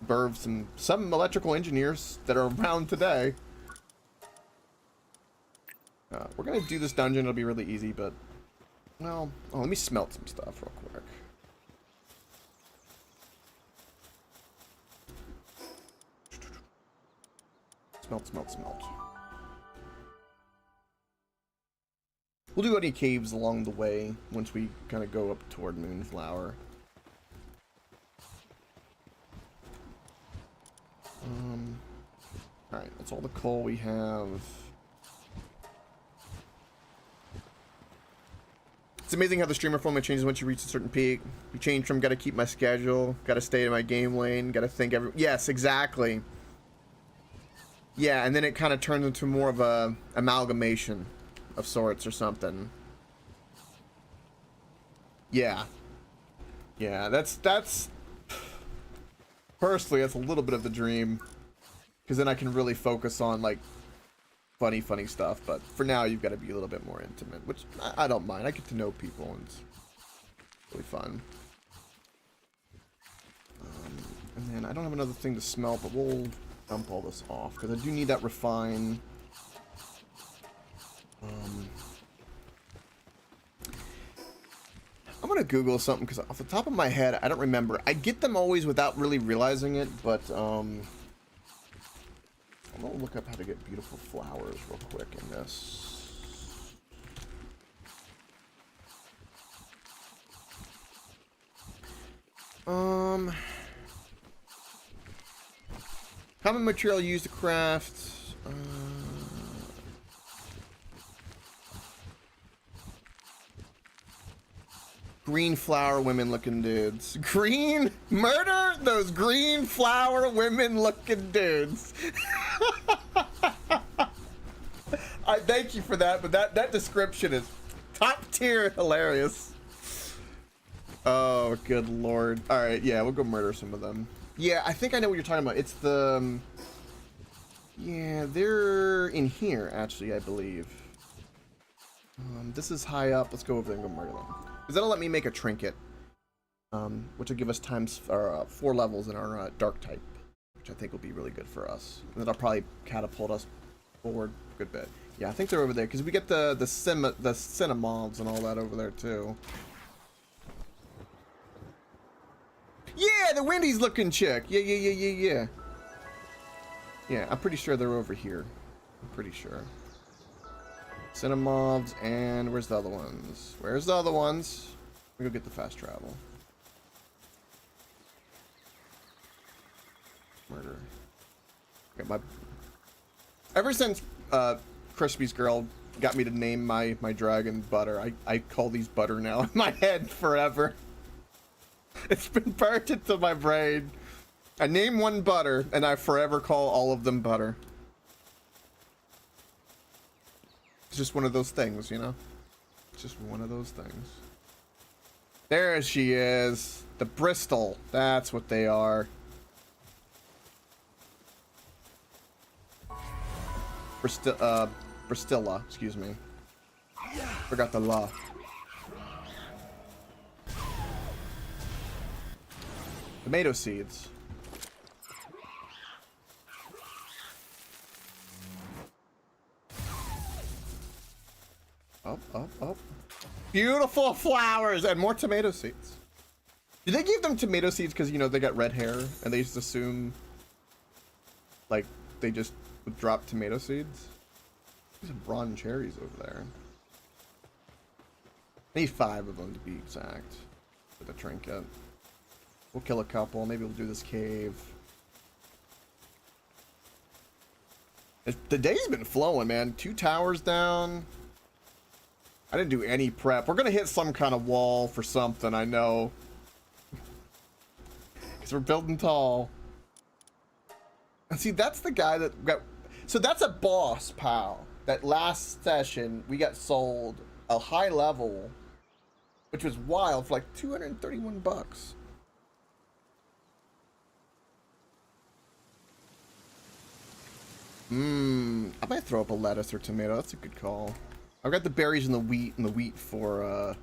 birthed some electrical engineers that are around today. We're gonna do this dungeon. It'll be really easy, but well, let me smelt some stuff real quick. Smelt. We'll do any caves along the way once we kind of go up toward Moonflower. Alright, that's all the coal we have. It's amazing how the streamer format changes once you reach a certain peak. You change from gotta keep my schedule, gotta stay in my game lane, gotta think yes, exactly. Yeah, and then it kind of turns into more of a amalgamation of sorts or something. Yeah. Yeah, that's personally, that's a little bit of the dream, because then I can really focus on like funny stuff. But for now, you've got to be a little bit more intimate, which I don't mind. I get to know people, and it's really fun. And then I don't have another thing to smelt, but we'll dump all this off because I do need that refine. I'm gonna Google something because off the top of my head, I don't remember. I get them always without really realizing it, but I'm gonna look up how to get beautiful flowers real quick in this. Common material used to craft. Green flower women looking dudes. Green murder those green flower women looking dudes. I thank you for that, but that description is top tier hilarious. Oh, good lord. All right, yeah, we'll go murder some of them. Yeah, I think I know what you're talking about. It's the yeah, they're in here actually, I believe. This is high up. Let's go over there and go murder them. Because that'll let me make a trinket, which will give us times 4 levels in our dark type, which I think will be really good for us. And that'll probably catapult us forward a good bit. Yeah, I think they're over there because we get the cinnamons and all that over there too. Yeah, the Wendy's looking chick. Yeah. Yeah, I'm pretty sure they're over here. I'm pretty sure. Cinnamobs, and where's the other ones? Where's the other ones? We go get the fast travel. Murder. Okay, ever since Crispy's girl got me to name my dragon Butter, I call these Butter now in my head forever. It's been burned into my brain. I name one Butter, and I forever call all of them Butter. It's just one of those things, you know? It's just one of those things. There she is. The Bristol. That's what they are. Bristilla, excuse me. Forgot the law. Tomato seeds. Up. Beautiful flowers and more tomato seeds. Did they give them tomato seeds because, you know, they got red hair and they just assume, like, they just would drop tomato seeds? There's some brawn cherries over there. I need 5 of them to be exact for the trinket. We'll kill a couple. Maybe we'll do this cave. The day's been flowing, man. 2 towers down. I didn't do any prep. We're gonna hit some kind of wall for something, I know. Because we're building tall. And see, that's the guy that got... So that's a boss, pal. That last session, we got sold a high level, which was wild, for like 231 bucks. I might throw up a lettuce or tomato. That's a good call. I've got the berries and the wheat for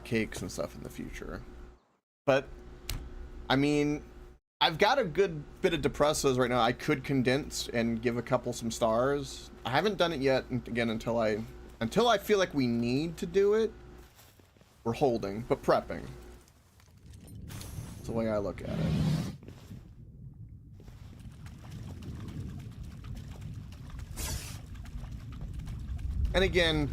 cakes and stuff in the future. But I mean, I've got a good bit of Depressos right now. I could condense and give a couple some stars. I haven't done it yet. Again, until I feel like we need to do it. We're holding, but prepping. That's the way I look at it. And again,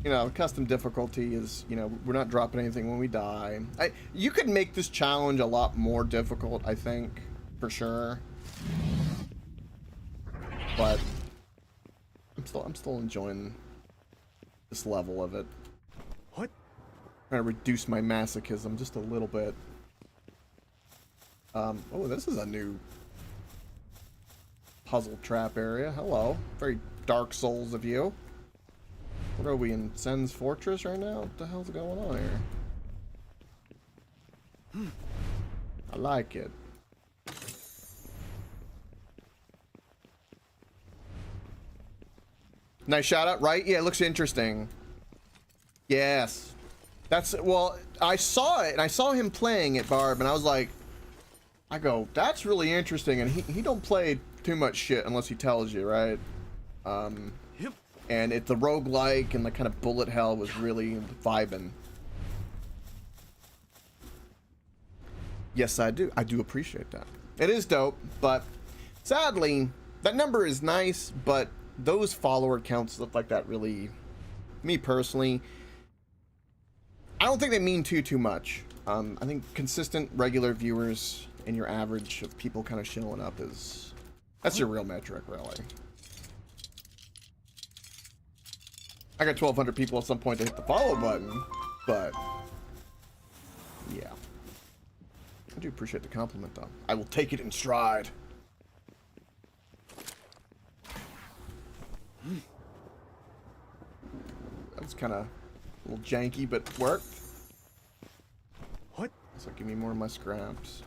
you know, custom difficulty is, you know, we're not dropping anything when we die. You could make this challenge a lot more difficult, I think, for sure. But I'm still enjoying this level of it. What? I'm trying to reduce my masochism just a little bit. Oh, this is a new puzzle trap area. Hello. Very Dark Souls of you. What are we in Sen's Fortress right now? What the hell's going on here? I like it. Nice shout out, right? Yeah, it looks interesting. Yes. That's, well, I saw it and I saw him playing it, Barb, and I was like, that's really interesting, and he don't play too much shit unless he tells you, right? Yep. And the roguelike and the kind of bullet hell was really vibing. Yes, I do. I do appreciate that. It is dope, but sadly, that number is nice, but those follower counts look like that really, me personally, I don't think they mean too much. I think consistent, regular viewers and your average of people kind of showing up that's your real metric, really. I got 1,200 people at some point to hit the follow button, but yeah. I do appreciate the compliment, though. I will take it in stride. That was kind of a little janky, but worked. What? So give me more of my scraps.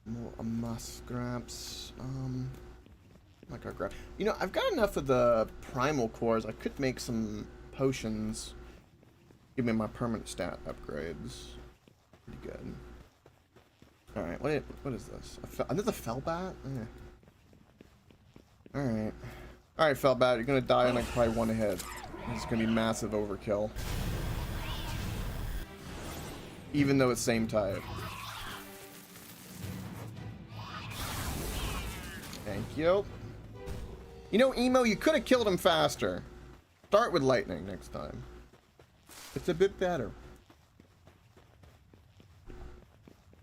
More of my scraps. Like our grab. You know, I've got enough of the primal cores. I could make some potions. Give me my permanent stat upgrades. Pretty good. All right, what is this? Another Fellbat? Yeah. All right, Fellbat. You're gonna die in like probably one hit. It's gonna be massive overkill. Even though it's same type. Thank you. You know, Emo, you could have killed him faster. Start with lightning next time. It's a bit better.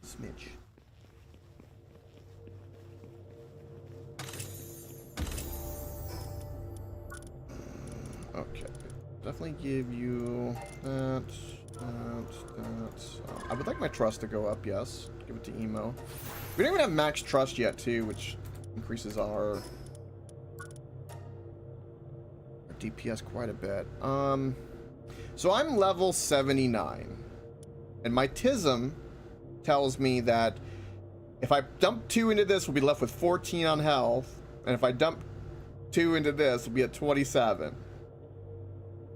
Smidge. Okay. Definitely give you that. I would like my trust to go up, yes. Give it to Emo. We don't even have max trust yet, too, which increases our DPS quite a bit. So I'm level 79. And my Tism tells me that if I dump 2 into this, we'll be left with 14 on health. And if I dump 2 into this, we'll be at 27.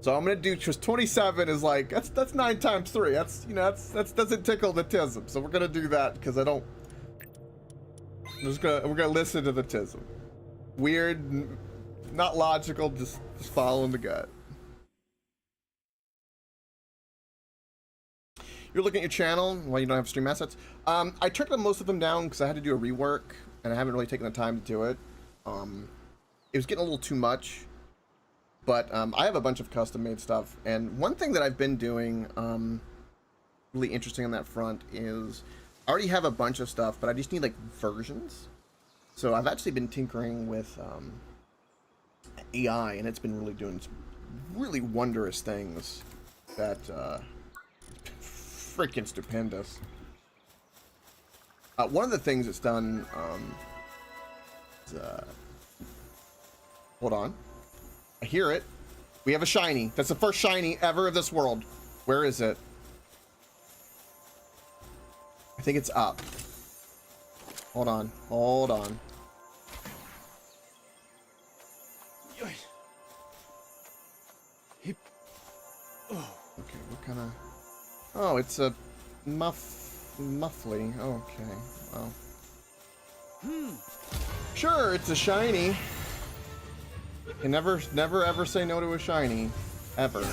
So I'm gonna do just 27 is like that's 9 times 3. That's, you know, that's doesn't tickle the Tism. So we're gonna do that because we're gonna listen to the Tism. Weird, not logical, just following the gut. You're looking at your channel while you don't have stream assets. I took most of them down because I had to do a rework and I haven't really taken the time to do it. It was getting a little too much, but I have a bunch of custom made stuff. And one thing that I've been doing really interesting on that front is I already have a bunch of stuff, but I just need like versions. So I've actually been tinkering with AI, and it's been really doing some really wondrous things that freaking stupendous. One of the things it's done is, hold on, I hear it. We have a shiny. That's the first shiny ever of this world. Where is it? I think it's up. Hold on. Hold on. Okay, what kind of... Oh, it's a muffly. Okay, well. Sure, it's a shiny. You can never ever say no to a shiny. Ever.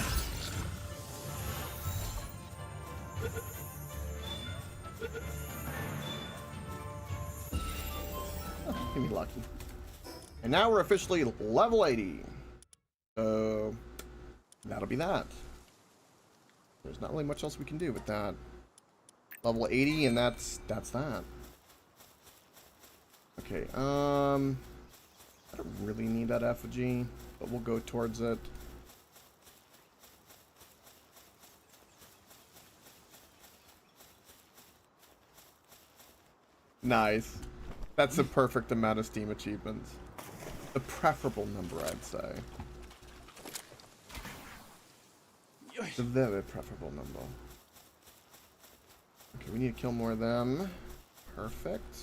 Oh, give me lucky. And now we're officially level 80. So that'll be that. There's not really much else we can do with that. Level 80, and that's that. Okay, I don't really need that effigy, but we'll go towards it. Nice. That's the perfect amount of Steam achievements. The preferable number, I'd say. The very preferable number. Okay, we need to kill more of them. Perfect.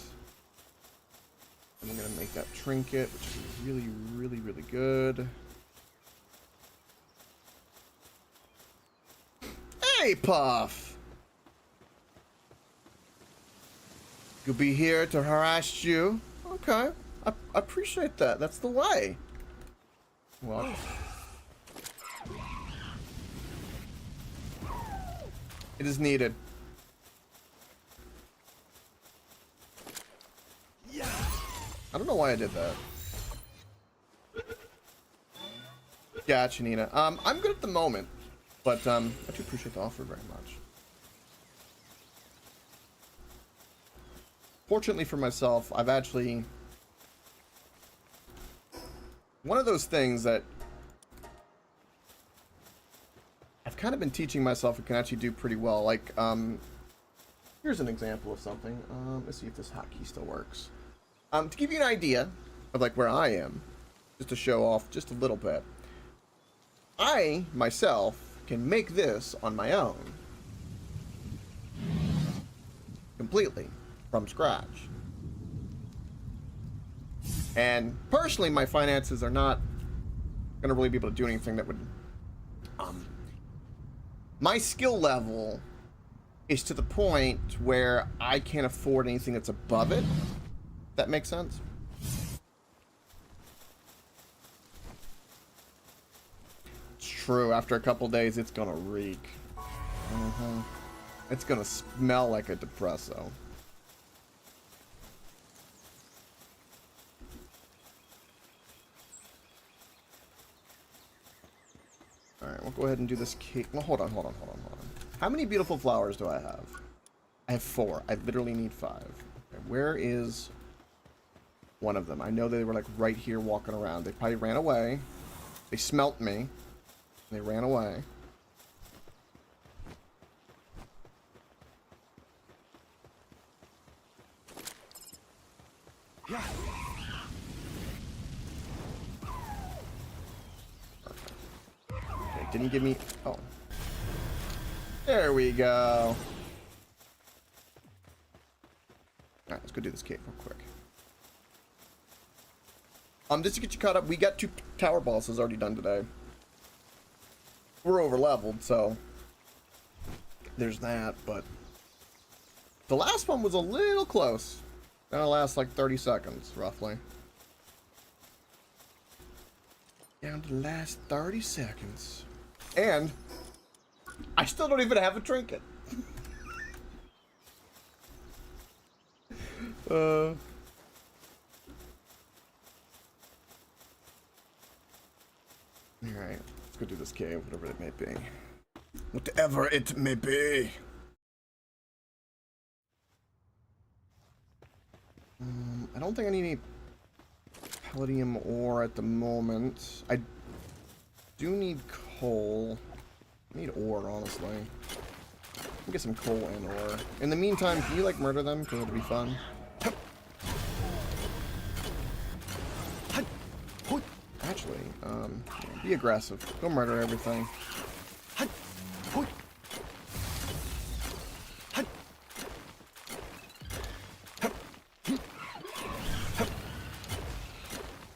And we're gonna make that trinket, which is really, really, really good. Hey, Puff! You'll be here to harass you. Okay. I appreciate that. That's the way. Well. It is needed. I don't know why I did that. Gotcha, Nina. I'm good at the moment, but I do appreciate the offer very much. Fortunately for myself, I've actually... One of those things that I've kind of been teaching myself I can actually do pretty well. Like, here's an example of something. Let's see if this hotkey still works. To give you an idea of like where I am, just to show off just a little bit, I myself can make this on my own completely from scratch. And personally, my finances are not gonna really be able to do anything that would my skill level is to the point where I can't afford anything that's above it. That makes sense? It's true. After a couple days, it's gonna reek. It's gonna smell like a Depresso. Alright, we'll go ahead and do this cake. Well, hold on. How many beautiful flowers do I have? I have 4. I literally need 5. Okay, where is one of them? I know they were like right here walking around. They probably ran away. They smelt me. And they ran away. Yeah. Okay, didn't give me... Oh. There we go. Alright, let's go do this cave real quick. Just to get you caught up, we got 2 tower bosses already done today. We're over leveled, so there's that, but the last one was a little close. That'll last like 30 seconds, roughly. Down to the last 30 seconds. And I still don't even have a trinket. Alright, let's go do this cave, whatever it may be. Whatever it may be. I don't think I need any palladium ore at the moment. I do need coal. I need ore, honestly. I'll get some coal and ore. In the meantime, can you, like, murder them? Because it'll be fun. Actually, be aggressive. Go murder everything.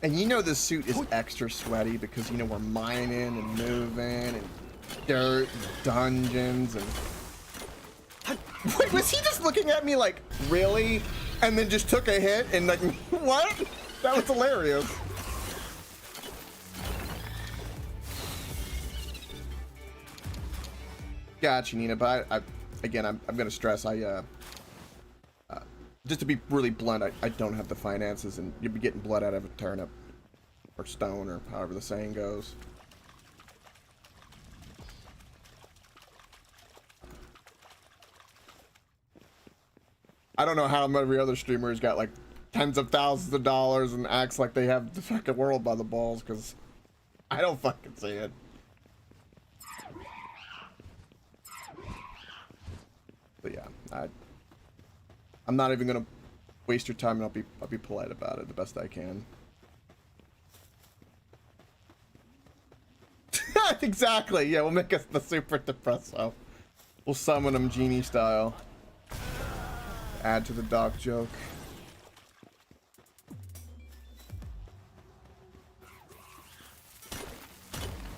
And you know this suit is extra sweaty because, you know, we're mining and moving and dirt and dungeons and... Wait, was he just looking at me like, really? And then just took a hit and like, what? That was hilarious. Gotcha, Nina, but again, I'm gonna stress, just to be really blunt, I don't have the finances, and you'd be getting blood out of a turnip. Or stone, or however the saying goes. I don't know how every other streamer's got like tens of thousands of dollars and acts like they have the fucking world by the balls, because I don't fucking see it. But yeah, I'm not even gonna waste your time, and I'll be polite about it the best I can. Exactly. Yeah, we'll make us the super Depresso. We'll summon him genie style. Add to the doc joke.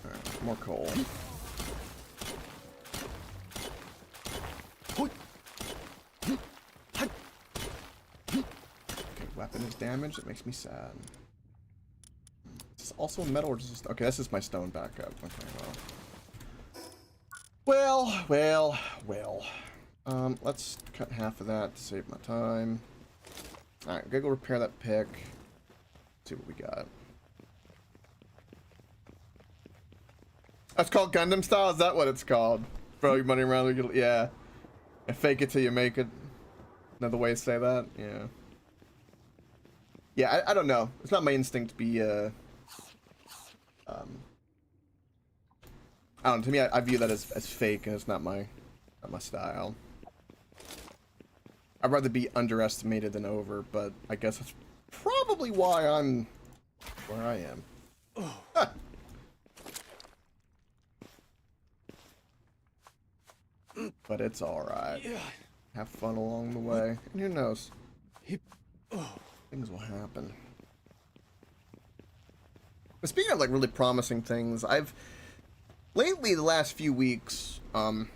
Alright, more coal. Finish damage. That makes me sad. Is this also metal or just... Okay, this is my stone backup. Okay, well. Let's cut half of that to save my time. Alright, I'm gonna go repair that pick. See what we got. That's called Gundam style? Is that what it's called? Throw your money around, yeah. And fake it till you make it. Another way to say that? Yeah. Yeah, I don't know. It's not my instinct to be, I don't know, to me, I view that as fake, and it's not my style. I'd rather be underestimated than over, but I guess that's probably why I'm where I am. Huh. But it's alright. Have fun along the way. And who knows? Things will happen. But speaking of like really promising things, lately the last few weeks, I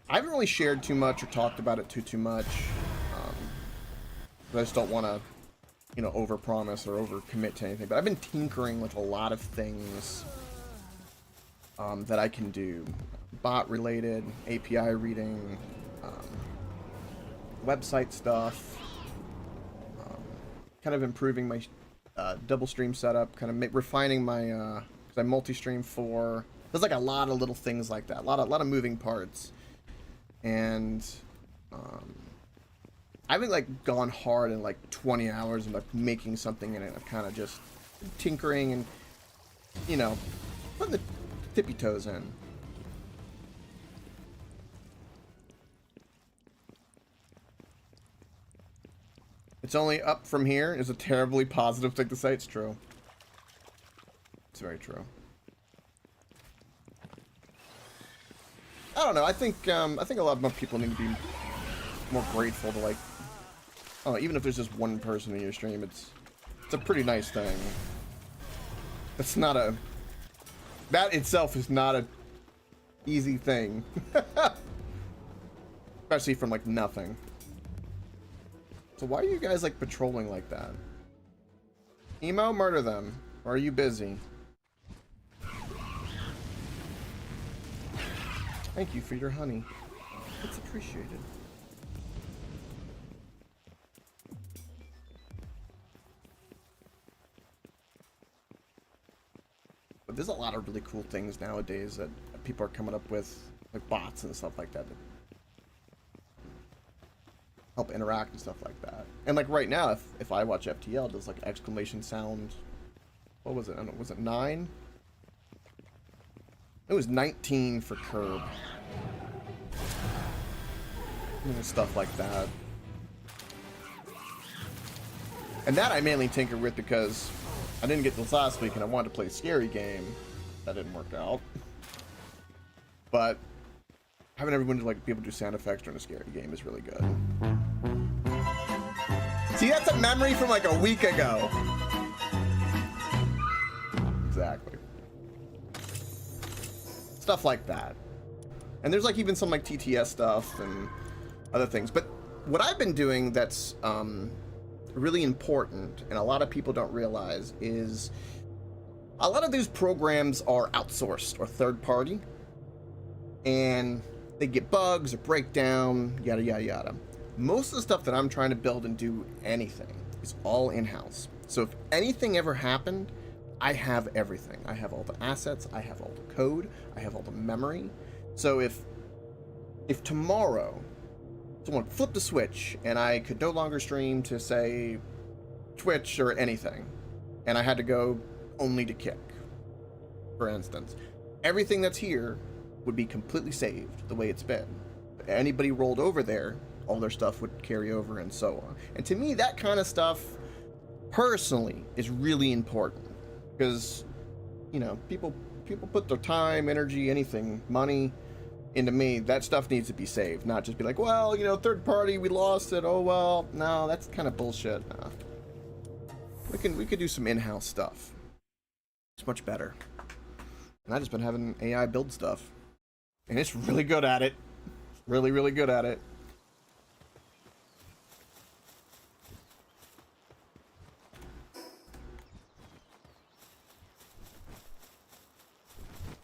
haven't really shared too much or talked about it too much. I just don't want to, you know, overpromise or overcommit to anything. But I've been tinkering with a lot of things that I can do. Bot related, API reading, website stuff, kind of improving my double stream setup, kind of refining my, because I multi-stream for, there's like a lot of little things like that, a lot of moving parts, and I haven't like gone hard in like 20 hours and like making something in it. I've kind of just tinkering and, you know, putting the tippy toes in. It's only up from here is a terribly positive thing to say. It's true. It's very true. I don't know. I think a lot more people need to be more grateful to, like, I don't know, even if there's just one person in your stream, it's a pretty nice thing. It's not a, that itself is not a easy thing. Especially from like nothing. So why are you guys like patrolling like that? Emo, murder them. Or are you busy? Thank you for your honey. It's appreciated. But there's a lot of really cool things nowadays that people are coming up with, like bots and stuff like that help interact and stuff like that. And like right now, if I watch FTL, does like exclamation sound. What was it? I don't know. Was it 9? It was 19 for curb. And stuff like that. And that I mainly tinker with because I didn't get this last week and I wanted to play a scary game. That didn't work out. But having everyone to like be able to do sound effects during a scary game is really good. See, that's a memory from like a week ago. Exactly. Stuff like that. And there's like even some like TTS stuff and other things. But what I've been doing that's really important and a lot of people don't realize is a lot of these programs are outsourced or third party. And they get bugs or break down, yada, yada, yada. Most of the stuff that I'm trying to build and do anything is all in-house. So if anything ever happened, I have everything. I have all the assets, I have all the code, I have all the memory. So if tomorrow someone flipped a switch and I could no longer stream to, say, Twitch or anything, and I had to go only to Kick, for instance, everything that's here would be completely saved the way it's been. If anybody rolled over there, all their stuff would carry over and so on. And to me, that kind of stuff, personally, is really important. Because, you know, people put their time, energy, anything, money into me. That stuff needs to be saved, not just be like, well, you know, third party, we lost it, oh well. No, that's kind of bullshit. Nah. We could do some in-house stuff. It's much better. And I've just been having AI build stuff. And it's really good at it. Really, really good at it.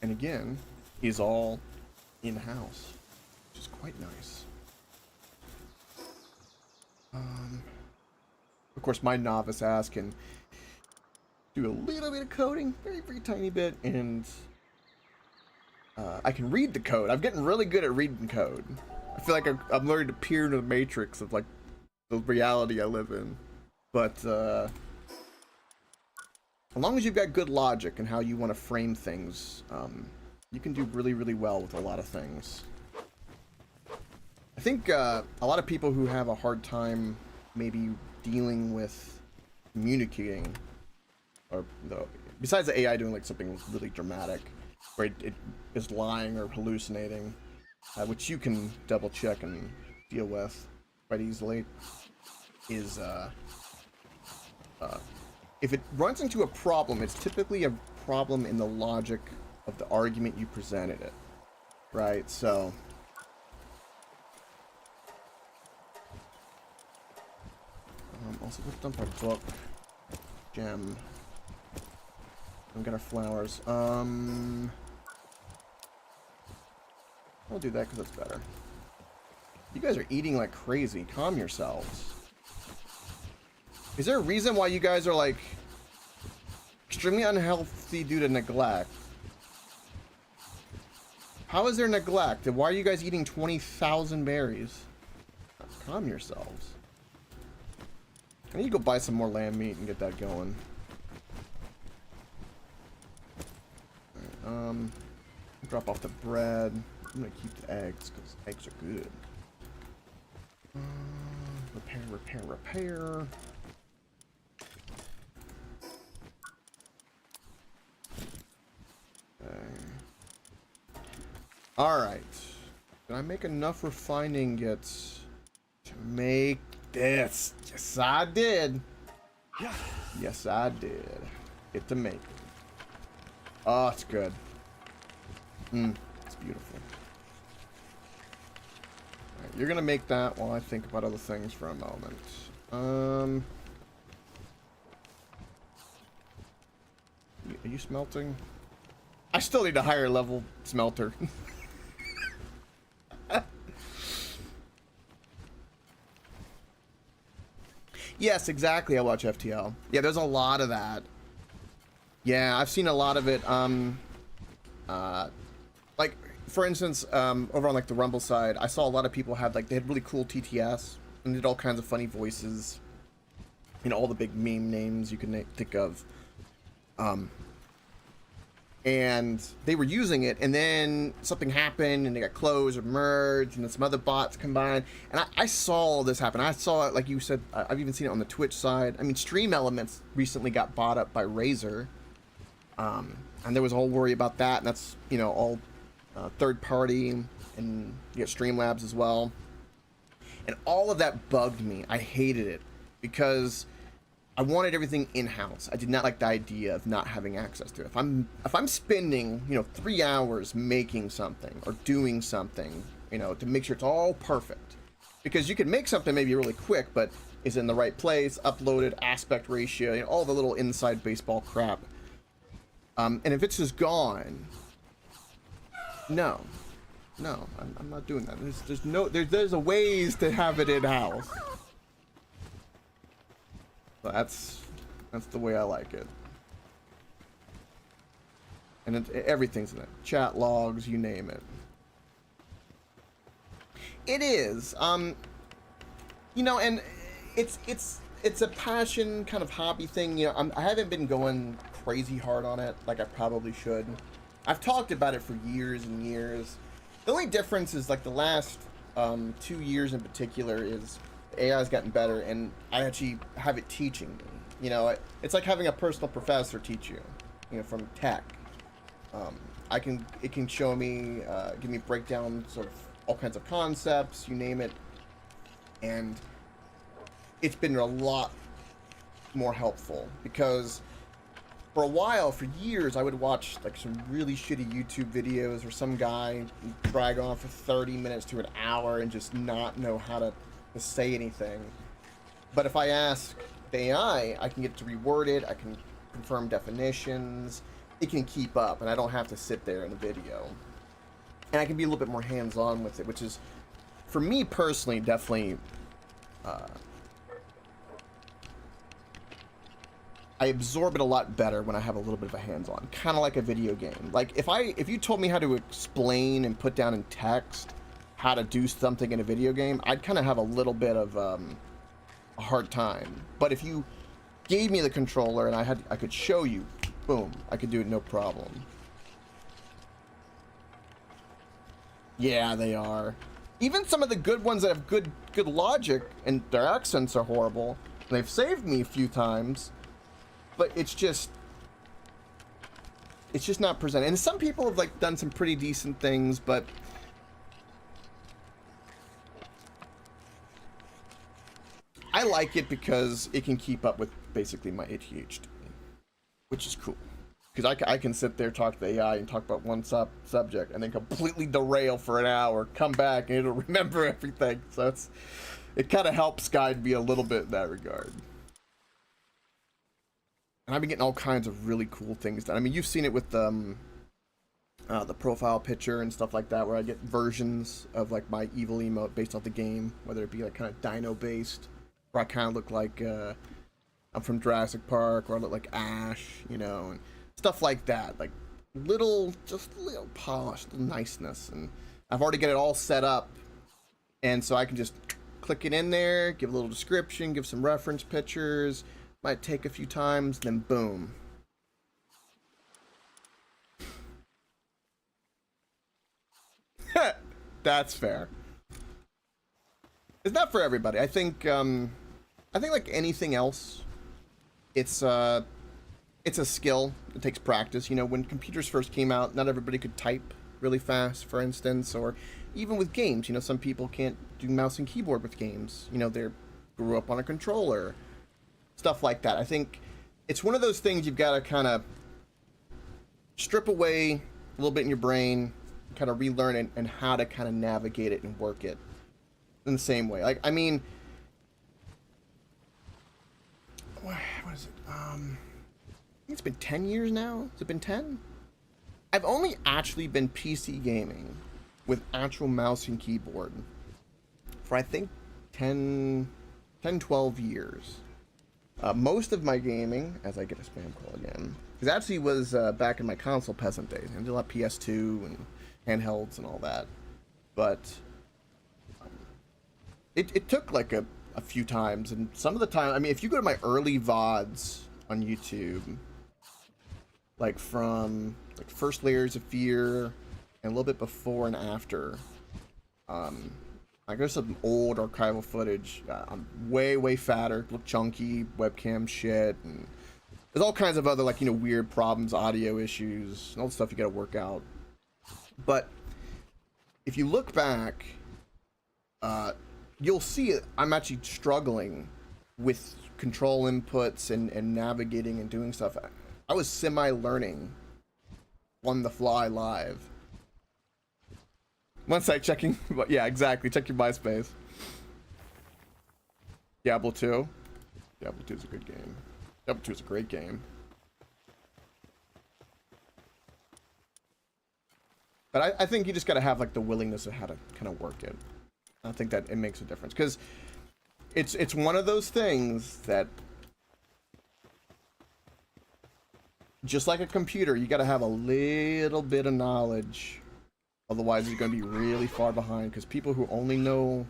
And again, is all in-house, which is quite nice. Of course, my novice ass can do a little bit of coding, very, very tiny bit, and I can read the code. I'm getting really good at reading code. I feel like I'm learning to peer into the matrix of like the reality I live in. But as long as you've got good logic and how you want to frame things, you can do really, really well with a lot of things. I think a lot of people who have a hard time maybe dealing with communicating, or besides the AI doing like something really dramatic, where it is lying or hallucinating, which you can double check and deal with quite easily, is if it runs into a problem, it's typically a problem in the logic of the argument you presented it, right? So also let's dump our book, gem. We got our flowers. We'll do that because that's better. You guys are eating like crazy. Calm yourselves. Is there a reason why you guys are like extremely unhealthy due to neglect? How is there neglect? And why are you guys eating 20,000 berries? Calm yourselves. I need to go buy some more lamb meat and get that going. Alright, drop off the bread. I'm gonna keep the eggs because eggs are good. Repair. Alright. Did I make enough refined ingots to make this? Yes, I did. Yes, I did. Get to make it. Oh, it's good. It's beautiful. Alright, you're gonna make that while I think about other things for a moment. Are you smelting? I still need a higher level smelter. Yes, exactly. I watch FTL. Yeah, there's a lot of that. Yeah, I've seen a lot of it. Like for instance, over on like the Rumble side, I saw a lot of people had like they had really cool TTS and did all kinds of funny voices. You know, all the big meme names you can think of. And they were using it, and then something happened, and they got closed or merged, and then some other bots combined. And I saw all this happen. I saw it, like you said, I've even seen it on the Twitch side. I mean, Stream Elements recently got bought up by Razer. And there was a whole worry about that, and that's, you know, all third party, and you get Streamlabs as well. And all of that bugged me. I hated it, because I wanted everything in-house. I did not like the idea of not having access to it. If I'm spending, you know, 3 hours making something or doing something, you know, to make sure it's all perfect, because you can make something maybe really quick, but is in the right place, uploaded, aspect ratio, you know, all the little inside baseball crap. And if it's just gone, no, I'm not doing that. There's a ways to have it in-house. That's the way I like it. And everything's in it. Chat logs, you name it. It is. You know, and it's a passion kind of hobby thing. You know, I haven't been going crazy hard on it like I probably should. I've talked about it for years and years. The only difference is like the last 2 years in particular is AI's gotten better, and I actually have it teaching me. You know, it's like having a personal professor teach you, you know, from tech. It can show me, give me breakdowns of all kinds of concepts, you name it, and it's been a lot more helpful, because for a while, for years, I would watch like some really shitty YouTube videos, or some guy drag on for 30 minutes to an hour and just not know how to say anything. But if I ask the AI, I can get it to reword it, I can confirm definitions, it can keep up, and I don't have to sit there in the video. And I can be a little bit more hands-on with it, which is, for me personally, definitely, I absorb it a lot better when I have a little bit of a hands-on, kind of like a video game. Like, if you told me how to explain and put down in text how to do something in a video game, I'd kind of have a little bit of a hard time. But if you gave me the controller and I could show you, boom, I could do it no problem. Yeah, they are. Even some of the good ones that have good logic and their accents are horrible. They've saved me a few times, but it's just not presented. And some people have like done some pretty decent things, but I like it because it can keep up with basically my ADHD, which is cool. Because I can sit there, talk to the AI, and talk about one subject, and then completely derail for an hour, come back, and it'll remember everything. So it kind of helps guide me a little bit in that regard. And I've been getting all kinds of really cool things done. I mean, you've seen it with the profile picture and stuff like that, where I get versions of like my evil emote based off the game, whether it be like kind of dino based, where I kind of look like I'm from Jurassic Park, or I look like Ash, you know, and stuff like that, like just little polished niceness. And I've already got it all set up, and so I can just click it in there, give a little description, give some reference pictures. Might take a few times, then boom. That's fair. It's not for everybody. I think like anything else, it's a skill. It takes practice. You know, when computers first came out, not everybody could type really fast, for instance, or even with games. You know, some people can't do mouse and keyboard with games. You know, they grew up on a controller. Stuff like that. I think it's one of those things you've got to kind of strip away a little bit in your brain, kind of relearn it, and how to kind of navigate it and work it in the same way. Like, I mean, what is it? I think it's been 10 years now. Has it been 10? I've only actually been PC gaming with actual mouse and keyboard for, I think, 10, 12 years. Most of my gaming, as I get a spam call again, because actually was back in my console peasant days. I did a lot of PS2 and handhelds and all that. But it took like a few times, and some of the time, I mean, if you go to my early VODs on YouTube, like from like First Layers of Fear and a little bit before and after, I got some old archival footage. I'm way fatter, look chunky, webcam shit, and there's all kinds of other, like, you know, weird problems, audio issues, and all the stuff you gotta work out. But if you look back, you'll see it. I'm actually struggling with control inputs and navigating and doing stuff. I was semi-learning on the fly live. One sec, checking. Yeah, exactly. Check your MySpace. Diablo 2. Diablo 2 is a good game. Diablo 2 is a great game. But I think you just got to have like the willingness of how to kind of work it. I think that it makes a difference, because it's one of those things that, just like a computer, you got to have a little bit of knowledge. Otherwise, you're going to be really far behind, because people who only know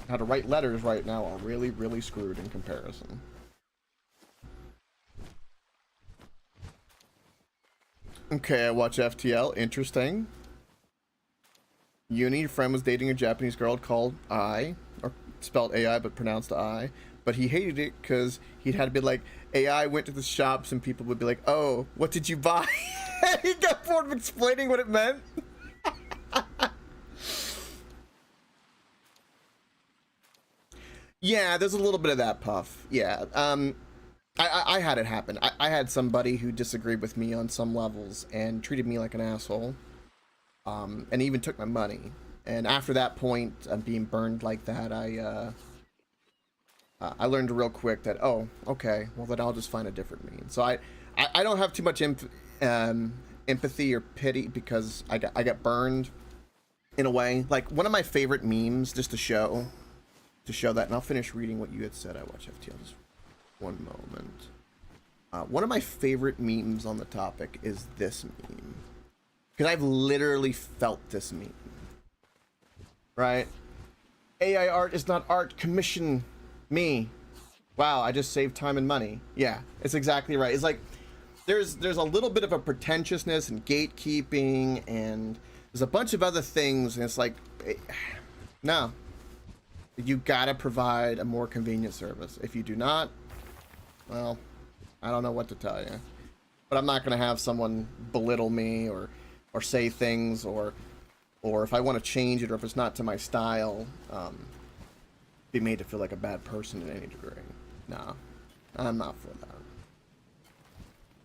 how to write letters right now are really screwed in comparison. Okay, I watch FTL. Interesting. Uni, your friend was dating a Japanese girl called I, or spelled AI but pronounced I, but he hated it because he'd had to be like, AI went to the shops and people would be like, oh, what did you buy? He got bored of explaining what it meant. Yeah, there's a little bit of that, Puff. Yeah, I had it happen. I had somebody who disagreed with me on some levels and treated me like an asshole, and even took my money. And after that point, being burned like that, I learned real quick that, oh, okay, well then I'll just find a different means. So I don't have too much empathy or pity because I got burned in a way. Like one of my favorite memes, just to show that, and I'll finish reading what you had said. I watch FTL just one moment. One of my favorite memes on the topic is this meme, because I've literally felt this meme. Right? AI art is not art. Commission me. Wow, I just saved time and money. Yeah, it's exactly right. It's like there's a little bit of a pretentiousness and gatekeeping, and there's a bunch of other things, and it's like, no, you gotta provide a more convenient service. If you do not, well, I don't know what to tell you. But I'm not gonna have someone belittle me or say things, or if I want to change it, or if it's not to my style, be made to feel like a bad person in any degree. Nah, I'm not for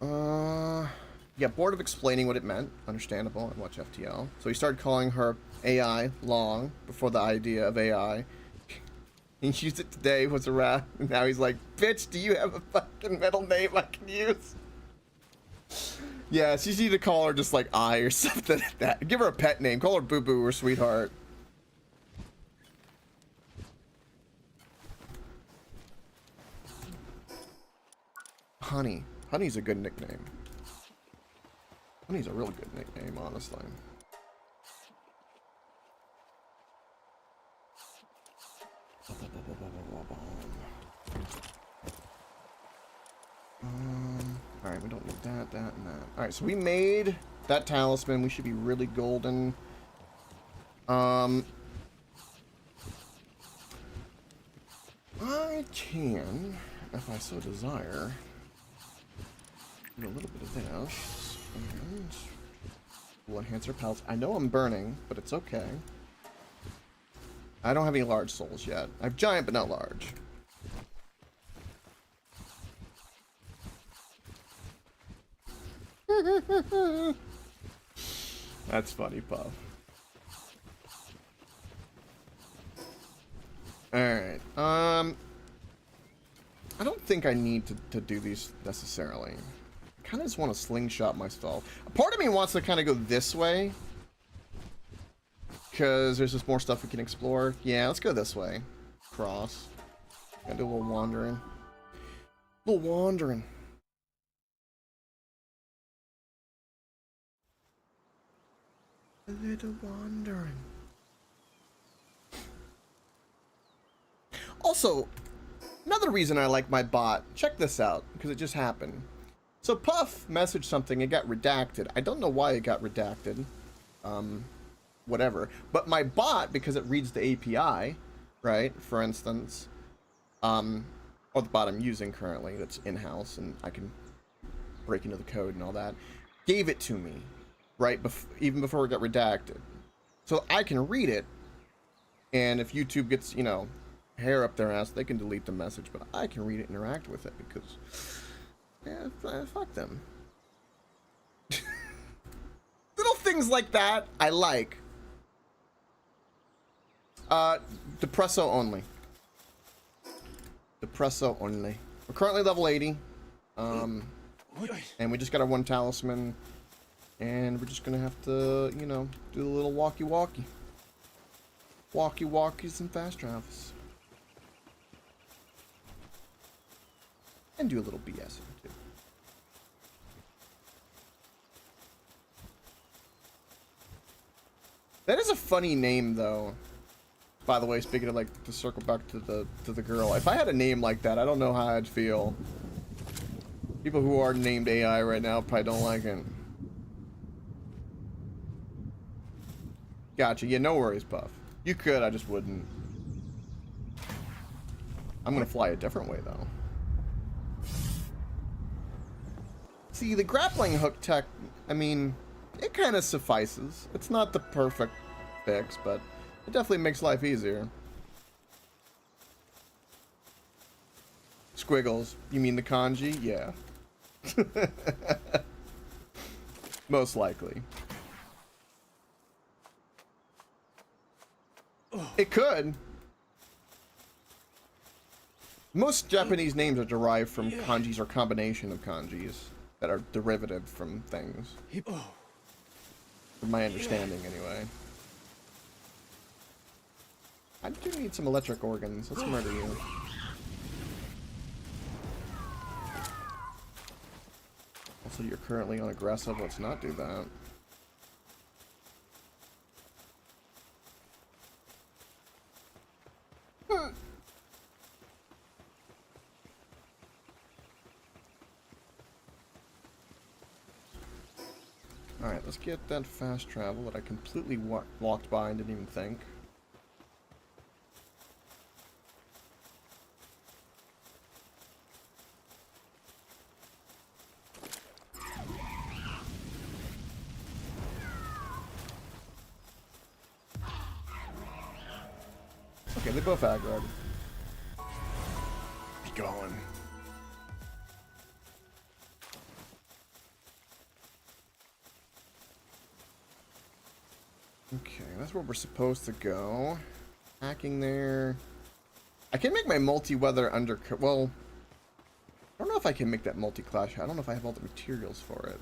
that. Yeah, bored of explaining what it meant. Understandable. I watch FTL. So he started calling her AI long before the idea of AI. He used it today, was around, and now he's like, bitch, do you have a fucking middle name I can use? Yeah, so you need to call her just like I or something like that. Give her a pet name. Call her Boo Boo or Sweetheart. Honey. Honey's a good nickname. Honey's a real good nickname, honestly. Alright, we don't need that, and that. Alright, so we made that talisman. We should be really golden. I can, if I so desire, do a little bit of this, and we'll enhance our pellets. I know I'm burning, but it's okay. I don't have any large souls yet. I have giant, but not large. That's funny, Puff. Alright, I don't think I need to do these necessarily. I kind of just want to slingshot myself. A part of me wants to kind of go this way, because there's just more stuff we can explore. Yeah, let's go this way. Cross. Gotta do a little wandering. A little wandering. A little wandering. Also, another reason I like my bot, check this out, because it just happened. So Puff messaged something, it got redacted. I don't know why it got redacted. Whatever. But my bot, because it reads the API, right, for instance, or the bot I'm using currently that's in-house, and I can break into the code and all that, gave it to me, right, even before it got redacted. So I can read it, and if YouTube gets, you know, hair up their ass, they can delete the message, but I can read it and interact with it because, yeah, fuck them. Little things like that I like. Depresso only. Depresso only. We're currently level 80. And we just got our one talisman. And we're just gonna have to, you know, do a little walkie-walkie. Walkie-walkies and fast travels. And do a little BSing too. That is a funny name, though. By the way, speaking of, like, to circle back to the girl, if I had a name like that, I don't know how I'd feel. People who are named AI right now probably don't like it. Gotcha. Yeah, no worries, Puff. You could, I just wouldn't. I'm gonna fly a different way, though. See, the grappling hook tech, I mean, it kind of suffices. It's not the perfect fix, but it definitely makes life easier. Squiggles. You mean the kanji? Yeah. Most likely. It could. Most Japanese names are derived from kanjis or combination of kanjis. that are derivative from things. From my understanding, anyway. I do need some electric organs. Let's murder you. Also, you're currently on aggressive. Let's not do that. Alright, let's get that fast travel that I completely walked by and didn't even think. Okay, they both aggroed. Be gone. Okay, that's where we're supposed to go. Hacking there. I can make my multi-weather undercut. Well, I don't know if I can make that multi-clash. I don't know if I have all the materials for it.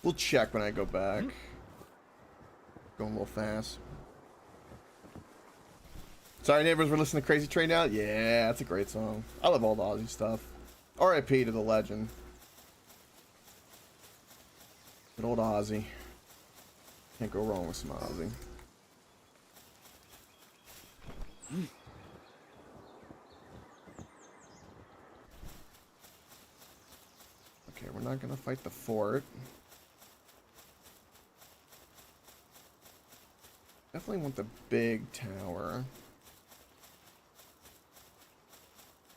We'll check when I go back. Going a little fast. Sorry, neighbors, we're listening to Crazy Train now. Yeah, that's a great song. I love all the Aussie stuff. R.I.P. to the legend. Good old Aussie. Can't go wrong with some Aussie. Okay, we're not gonna fight the fort. Definitely want the big tower.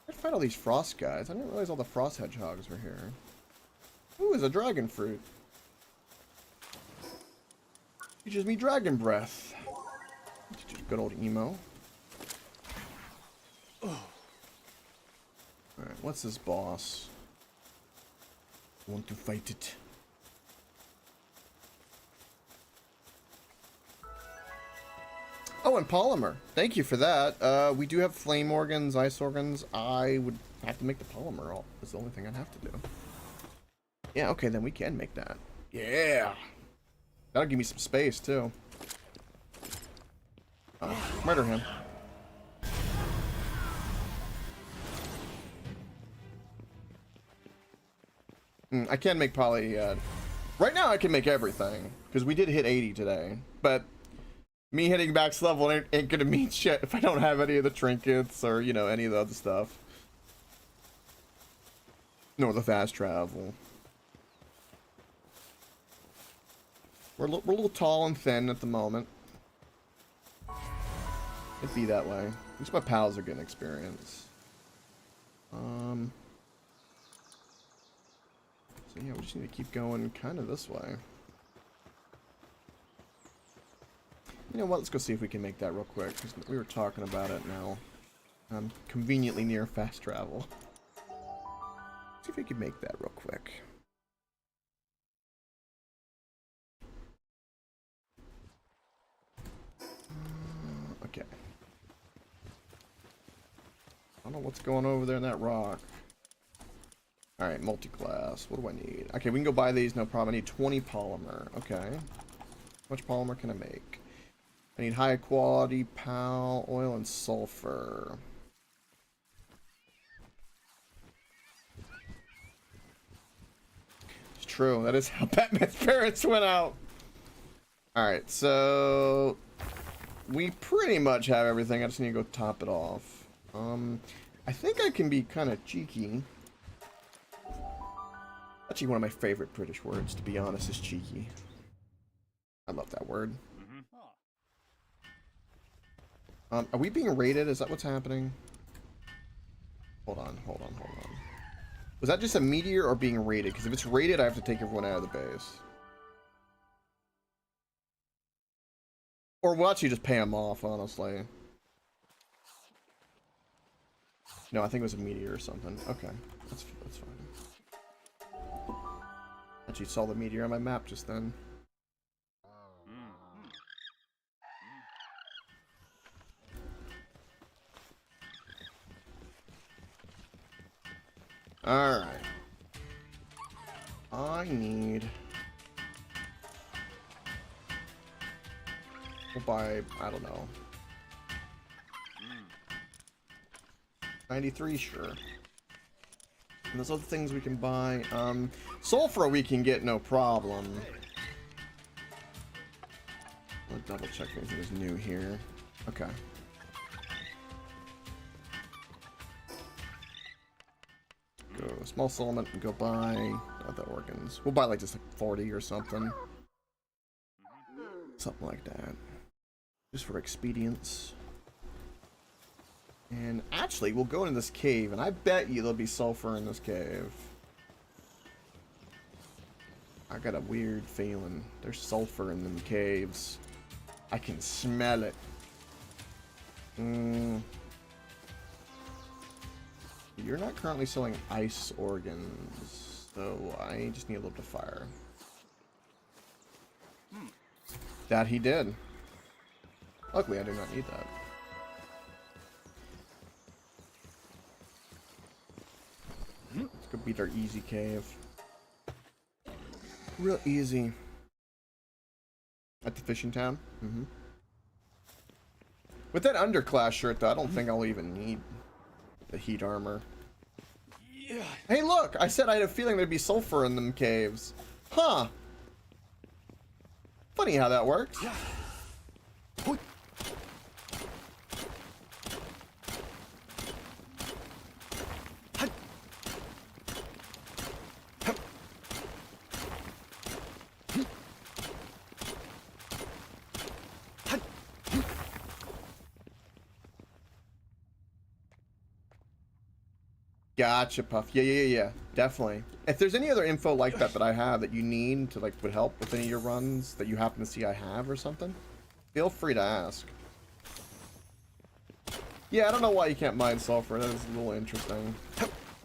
I'd fight all these frost guys. I didn't realize all the frost hedgehogs were here. Ooh, there's a dragon fruit. Teaches me dragon breath. Teaches good old emo. Alright, what's this boss? Want to fight it. Oh, and polymer. Thank you for that. We do have flame organs, ice organs. I would have to make the polymer. That's the only thing I'd have to do. Yeah, okay, then we can make that. Yeah. That'll give me some space, too. Murder him. I can make poly... right now I can make everything. Because we did hit 80 today. But me hitting max level ain't gonna mean shit if I don't have any of the trinkets or, you know, any of the other stuff. Nor the fast travel. We're a little tall and thin at the moment. It'd be that way. At least my pals are getting experience. So yeah, we just need to keep going kind of this way. You know what? Let's go see if we can make that real quick, because we were talking about it now. I'm conveniently near fast travel. See if we can make that real quick. Okay. I don't know what's going over there in that rock. Alright, multi-class. What do I need? Okay, we can go buy these, no problem. I need 20 polymer. Okay. How much polymer can I make? I need high quality pal, oil, and sulfur. It's true. That is how Batman's parents went out. Alright, so... we pretty much have everything. I just need to go top it off. I think I can be kind of cheeky. Actually, one of my favorite British words, to be honest, is cheeky. I love that word. Are we being raided? Is that what's happening? Hold on. Was that just a meteor or being raided? Because if it's raided, I have to take everyone out of the base. Or we'll actually just pay them off, honestly. No, I think it was a meteor or something. Okay, that's fine. Actually saw the meteor on my map just then. Alright. I need... We'll buy, I don't know. 93, sure. And there's other things we can buy. Sulfur we can get no problem. I'll double check if anything is new here. Okay. Go small settlement and go buy other organs. We'll buy like just like 40 or something. Something like that. Just for expedience. And actually, we'll go into this cave, and I bet you there'll be sulfur in this cave. I got a weird feeling. There's sulfur in them caves. I can smell it. You're not currently selling ice organs, so I just need a little bit of fire. That he did. Luckily, I do not need that. Let's go beat our easy cave. Real easy. At the fishing town? Mm-hmm. With that underclass shirt, though, I don't think I'll even need the heat armor. Yeah. Hey, look! I said I had a feeling there'd be sulfur in them caves. Huh. Funny how that works. Yeah. Gotcha, Puff. Yeah. Definitely. If there's any other info like that that I have that you need to, like, would help with any of your runs that you happen to see I have or something, feel free to ask. Yeah, I don't know why you can't mine sulfur. That is a little interesting.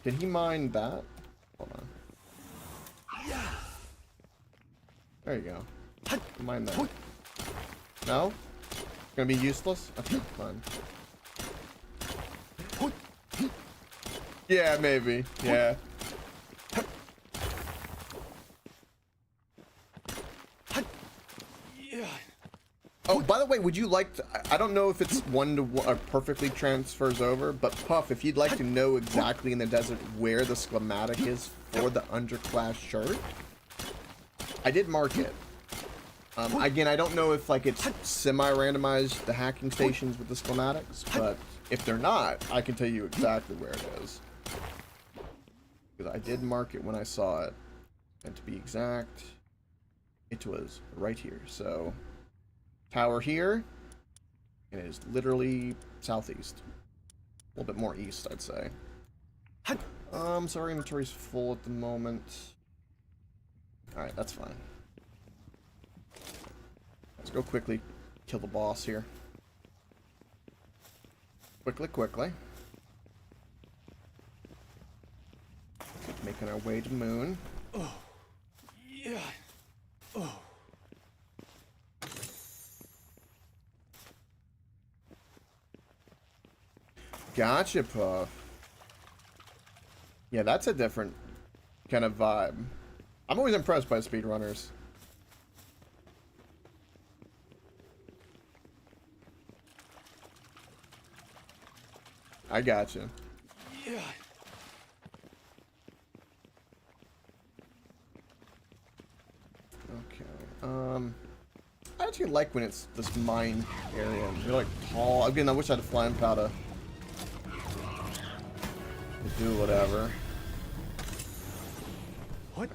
Did he mine that? Hold on. There you go. Mine that. No? Gonna be useless? Okay, fine. Yeah, maybe. Yeah. Oh, by the way, would you like to... I don't know if it's one-to-one perfectly transfers over, but Puff, if you'd like to know exactly in the desert where the schematic is for the underclass shirt, I did mark it. Again, I don't know if like it's semi-randomized, the hacking stations with the schematics, but if they're not, I can tell you exactly where it is. Because I did mark it when I saw it. And to be exact, it was right here. So, tower here, and it is literally southeast. A little bit more east, I'd say. So our inventory's full at the moment. Alright, that's fine. Let's go quickly kill the boss here. Quickly. Making our way to moon. Oh, yeah. Oh. Gotcha, Puff. Yeah, that's a different kind of vibe. I'm always impressed by speedrunners. I gotcha. Yeah. Okay. I actually like when it's this mine area. They're like tall. Again, I wish I had a flying powder to do whatever. What?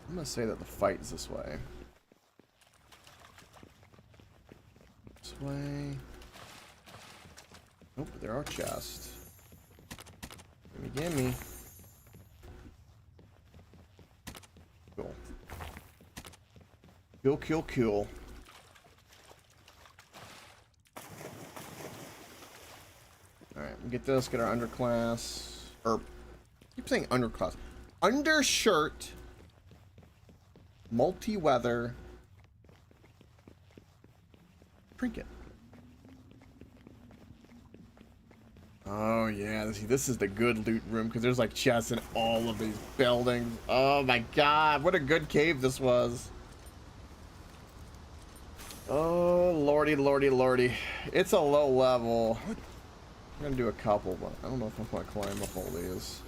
I'm gonna say that the fight is this way. This way. Nope, there are chests. Gimme. Cool. Kill. Alright, get this, get our underclass. I keep saying underclass. Undershirt. Multi-weather. Trinket. Oh yeah, see, this is the good loot room because there's like chests in all of these buildings. Oh my god, what a good cave this was. Oh lordy, lordy, lordy. It's a low level. I'm gonna do a couple, but I don't know if I'm gonna climb up all these.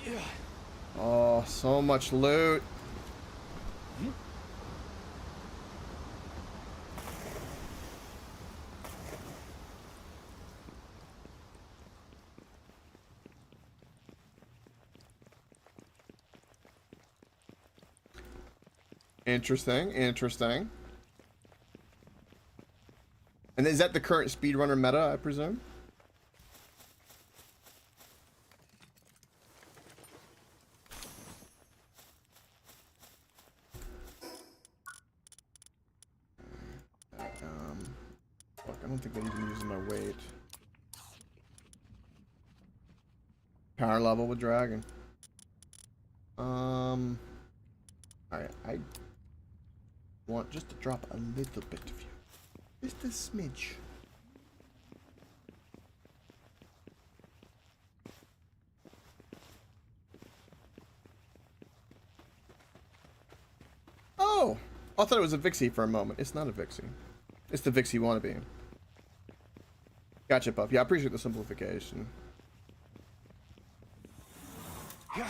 Yeah. Oh, so much loot. Interesting, interesting. And is that the current speedrunner meta, I presume? Fuck, I don't think they're even using my weight. Power level with dragon. Alright, I want just to drop a little bit of you. Just a smidge. Oh! I thought it was a Vixie for a moment. It's not a Vixie. It's the Vixie wannabe. Gotcha, Puff. Yeah, I appreciate the simplification.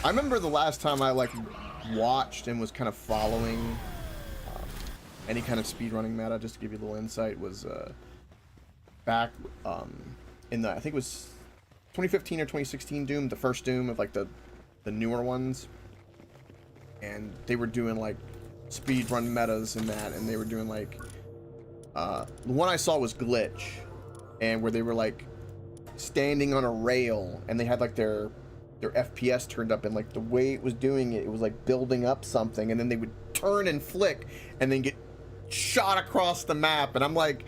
I remember the last time I, like, watched and was kind of following any kind of speedrunning meta, just to give you a little insight, was back in the, I think it was 2015 or 2016 Doom, the first Doom of, like, the newer ones. And they were doing, like, speedrun metas in that, and they were doing, like, the one I saw was Glitch, and where they were, like, standing on a rail, and they had, like, their FPS turned up, and like the way it was doing it, it was like building up something, and then they would turn and flick and then get shot across the map, and I'm like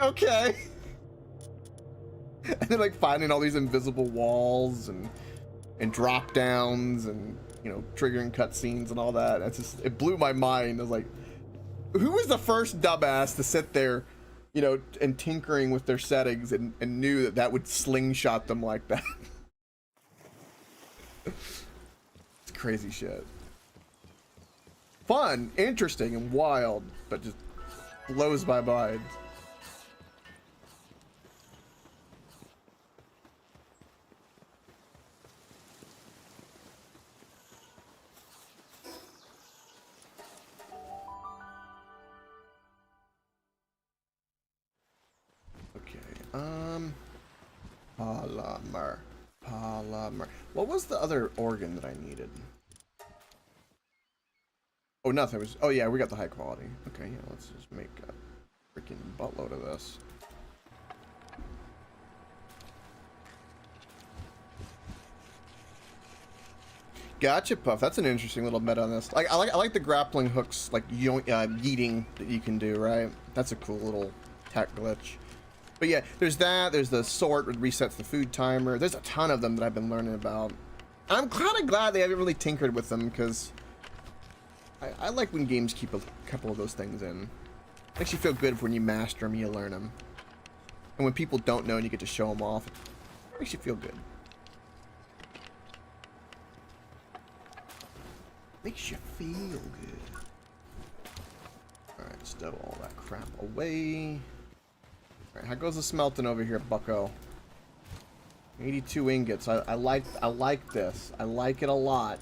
okay. And then like finding all these invisible walls and drop downs and, you know, triggering cutscenes and all that. It's just, it blew my mind. I was like, who was the first dumbass to sit there, you know, and tinkering with their settings and knew that that would slingshot them like that? It's crazy shit. Fun, interesting, and wild, but just blows my mind. Polymer. What was the other organ that I needed? Oh, nothing. Oh yeah, we got the high quality. Okay, yeah, let's just make a freaking buttload of this. Gotcha, Puff. That's an interesting little meta on this. Like, I like the grappling hooks, like yeeting that you can do, right? That's a cool little tech glitch. But yeah, there's that. There's the sort that resets the food timer. There's a ton of them that I've been learning about. And I'm kind of glad they haven't really tinkered with them, because I like when games keep a couple of those things in. Makes you feel good when you master them, you learn them. And when people don't know and you get to show them off, it makes you feel good. Makes you feel good. Alright, stow all that crap away. Alright, how goes the smelting over here, bucko? 82 ingots. I like this. I like it a lot.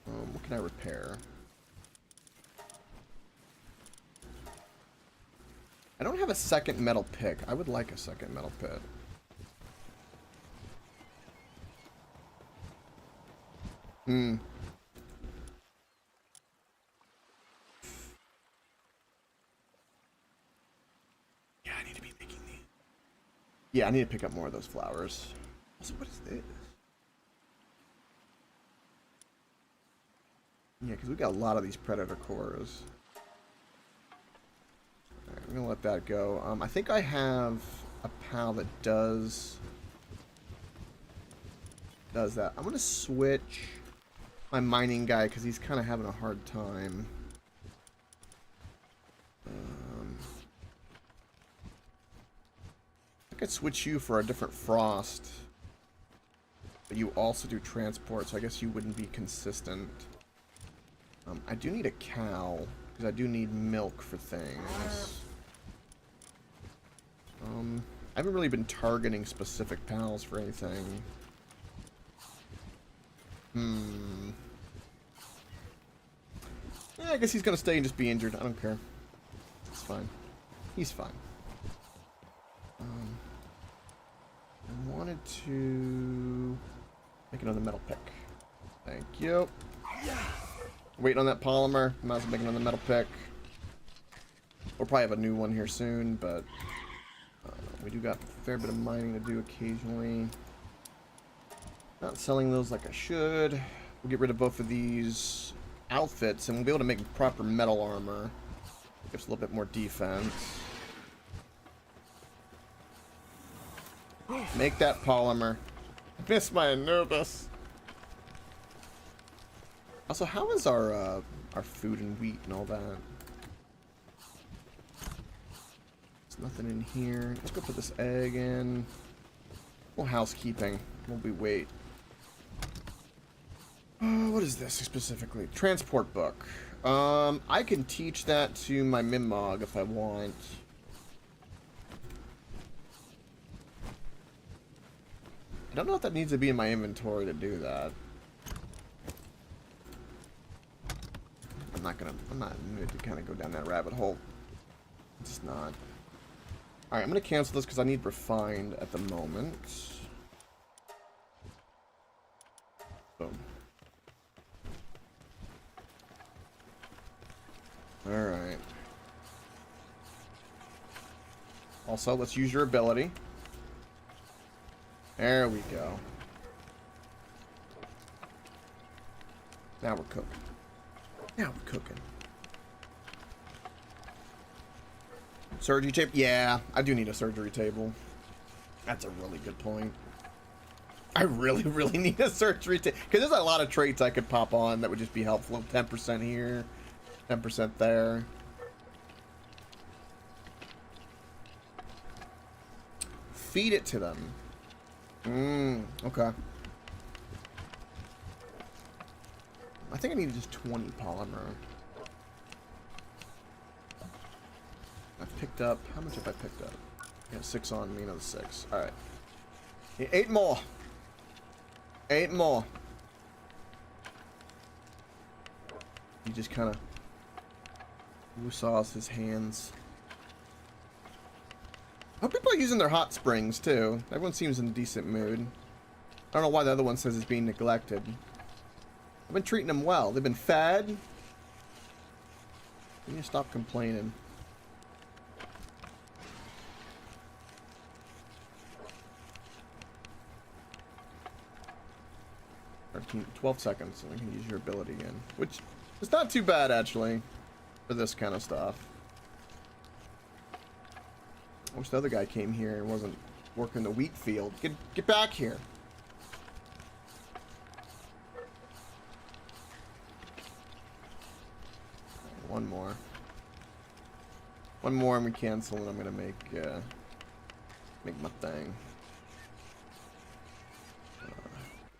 What can I repair? I don't have a second metal pick. I would like a second metal pick. Yeah, I need to be picking these. Yeah, I need to pick up more of those flowers. Also, what is this? Yeah, because we got a lot of these predator cores. Alright, I'm gonna let that go. I think I have a pal that does that. I'm gonna switch my mining guy because he's kind of having a hard time. I'd switch you for a different frost. But you also do transport, so I guess you wouldn't be consistent. I do need a cow, because I do need milk for things. I haven't really been targeting specific pals for anything. Yeah, I guess he's gonna stay and just be injured. I don't care. It's fine. He's fine. I wanted to make another metal pick. Thank you. Waiting on that polymer. Might as well make another metal pick. We'll probably have a new one here soon, but we do got a fair bit of mining to do occasionally. Not selling those like I should. We'll get rid of both of these outfits, and we'll be able to make proper metal armor. Gives a little bit more defense. Make that polymer. I miss my Anubis. Also, how is our food and wheat and all that? There's nothing in here. Let's go put this egg in. Well, housekeeping. While we wait. What is this specifically? Transport book. I can teach that to my Mimmog if I want. I don't know if that needs to be in my inventory to do that. I'm not in the mood to kind of go down that rabbit hole. It's not. Alright, I'm gonna cancel this because I need refined at the moment. Boom. Alright. Also, let's use your ability. There we go. Now we're cooking. Now we're cooking. Surgery table? Yeah, I do need a surgery table. That's a really good point. I really, really need a surgery table. Because there's a lot of traits I could pop on that would just be helpful. 10% here, 10% there. Feed it to them. Okay. I think I need just 20 polymer. I've picked up... How much have I picked up? Yeah, 6 on me, another 6. Alright. 8 more. 8 more. He just kind of... Woosaws his hands. I hope people are using their hot springs, too. Everyone seems in a decent mood. I don't know why the other one says it's being neglected. I've been treating them well. They've been fed. You need to stop complaining. 12 seconds, and we can use your ability again. Which is not too bad, actually, for this kind of stuff. I wish the other guy came here and wasn't working the wheat field. Get back here. One more. One more and we cancel, and I'm gonna make my thing.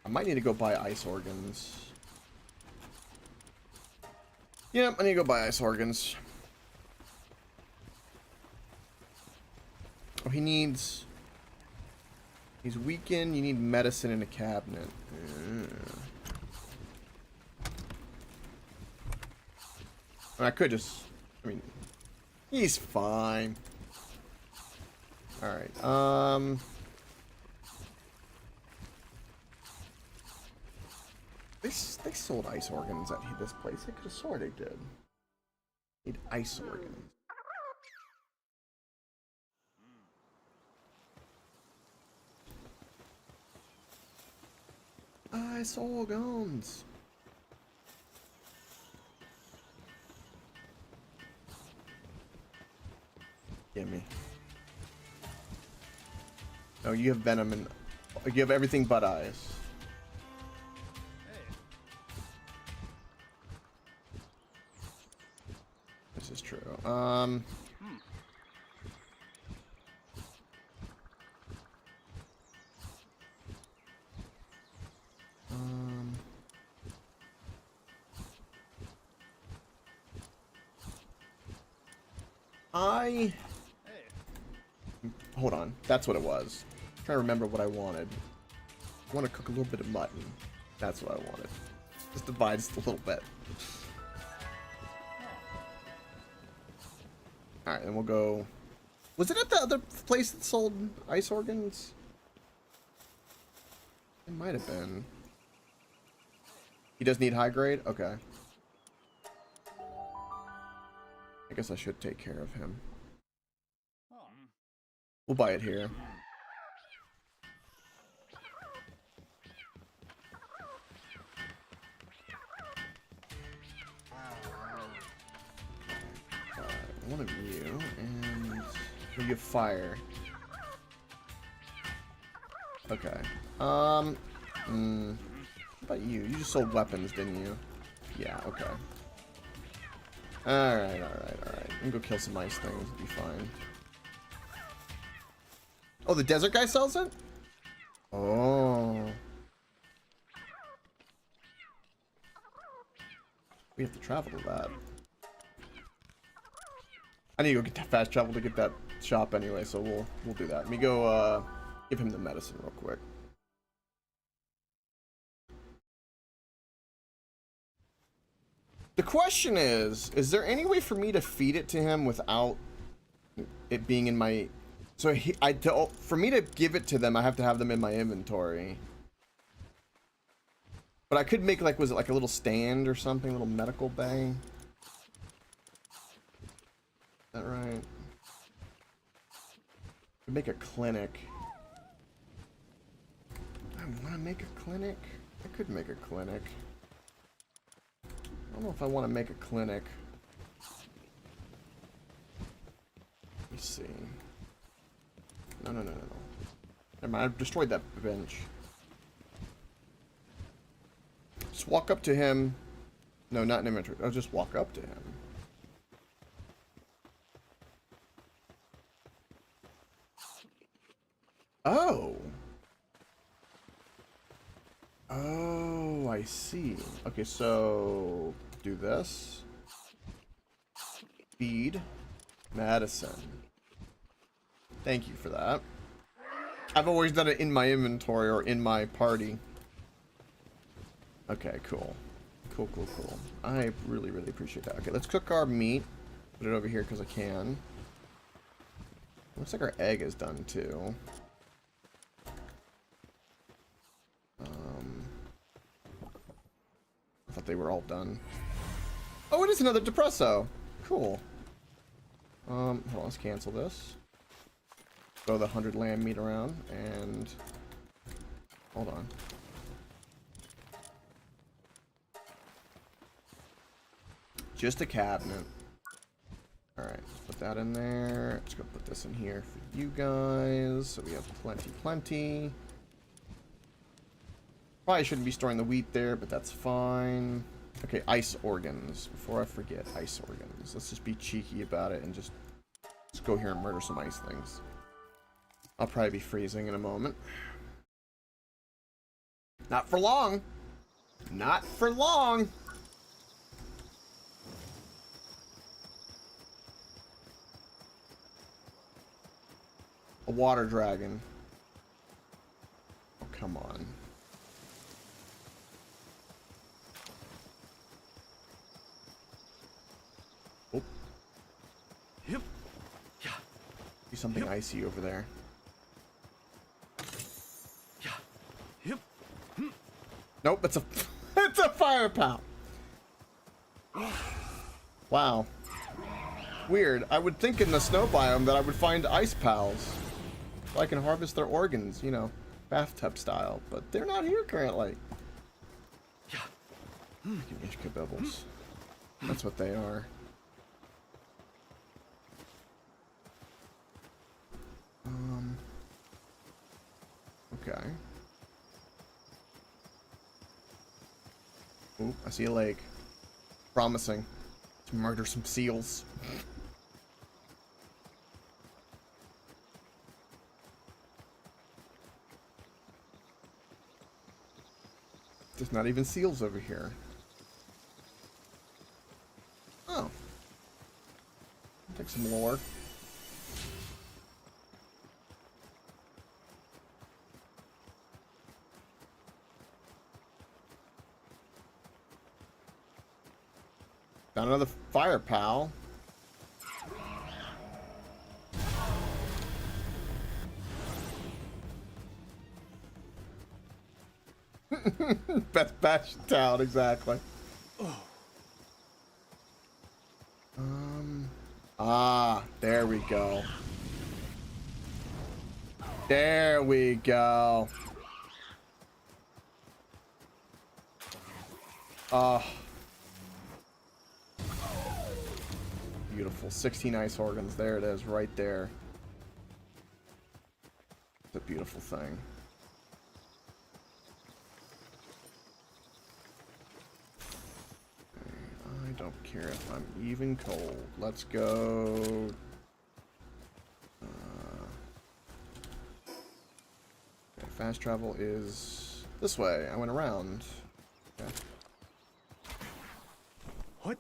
I might need to go buy ice organs. Yep, I need to go buy ice organs. Oh, he's weakened. You need medicine in a cabinet. I could just, he's fine. Alright, They sold ice organs at this place. I could have sworn they did. Need ice organs. Ice organs. Gimme. No, you have venom and you have everything but eyes. This is true. I... Hold on. That's what it was. I'm trying to remember what I wanted. I want to cook a little bit of mutton. That's what I wanted. Just divide just a little bit. Alright, then we'll go... Was it at the other place that sold ice organs? It might have been. He does need high grade? Okay. I guess I should take care of him. We'll buy it here. One of you, and we give fire. Okay. How about you? You just sold weapons, didn't you? Yeah, okay. Alright. I'm gonna go kill some ice things, it'll be fine. Oh, the desert guy sells it? Oh. We have to travel to that. I need to go get that fast travel to get that shop anyway, so we'll do that. Let me go give him the medicine real quick. The question is there any way for me to feed it to him without it being in my... So for me to give it to them, I have to have them in my inventory. But I could make, like, was it like a little stand or something? A little medical bay? Is that right? Could make a clinic. I want to make a clinic? I could make a clinic. I don't know if I want to make a clinic. Let me see. No. Never mind, I've destroyed that bench. Just walk up to him. No, not in inventory. I'll just walk up to him. Oh. Oh, I see. Okay, so do this. Feed. Medicine. Thank you for that. I've always done it in my inventory or in my party. Okay, cool. Cool. I really appreciate that. Okay, let's cook our meat. Put it over here because I can. Looks like our egg is done too. I thought they were all done. Oh, it is another Depresso. Cool. Hold on, let's cancel this. Throw the 100 lamb meat around and hold on. Just a cabinet. Alright, let's put that in there. Let's go put this in here for you guys. So we have plenty. Probably shouldn't be storing the wheat there, but that's fine. Okay, ice organs. Before I forget, ice organs. Let's just be cheeky about it and just let's go here and murder some ice things. I'll probably be freezing in a moment. Not for long. Not for long. A water dragon. Oh, come on. Oh. Yep. Yeah. Do something icy over there. Yeah. Yep. Nope, it's a it's a fire pal. Wow. Weird. I would think in the snow biome that I would find ice pals. So I can harvest their organs, you know, bathtub style, but they're not here currently. Yeah. Inch kabibbles. That's what they are. Okay. Ooh, I see a lake. Promising to murder some seals. There's not even seals over here. Oh. Take some lore. Got another fire pal. Best batch in town, exactly. There we go. There we go. Beautiful. 16 ice organs. There it is, right there. It's a beautiful thing. I don't care if I'm even cold. Let's go. Okay, fast travel is this way. I went around. Okay. What?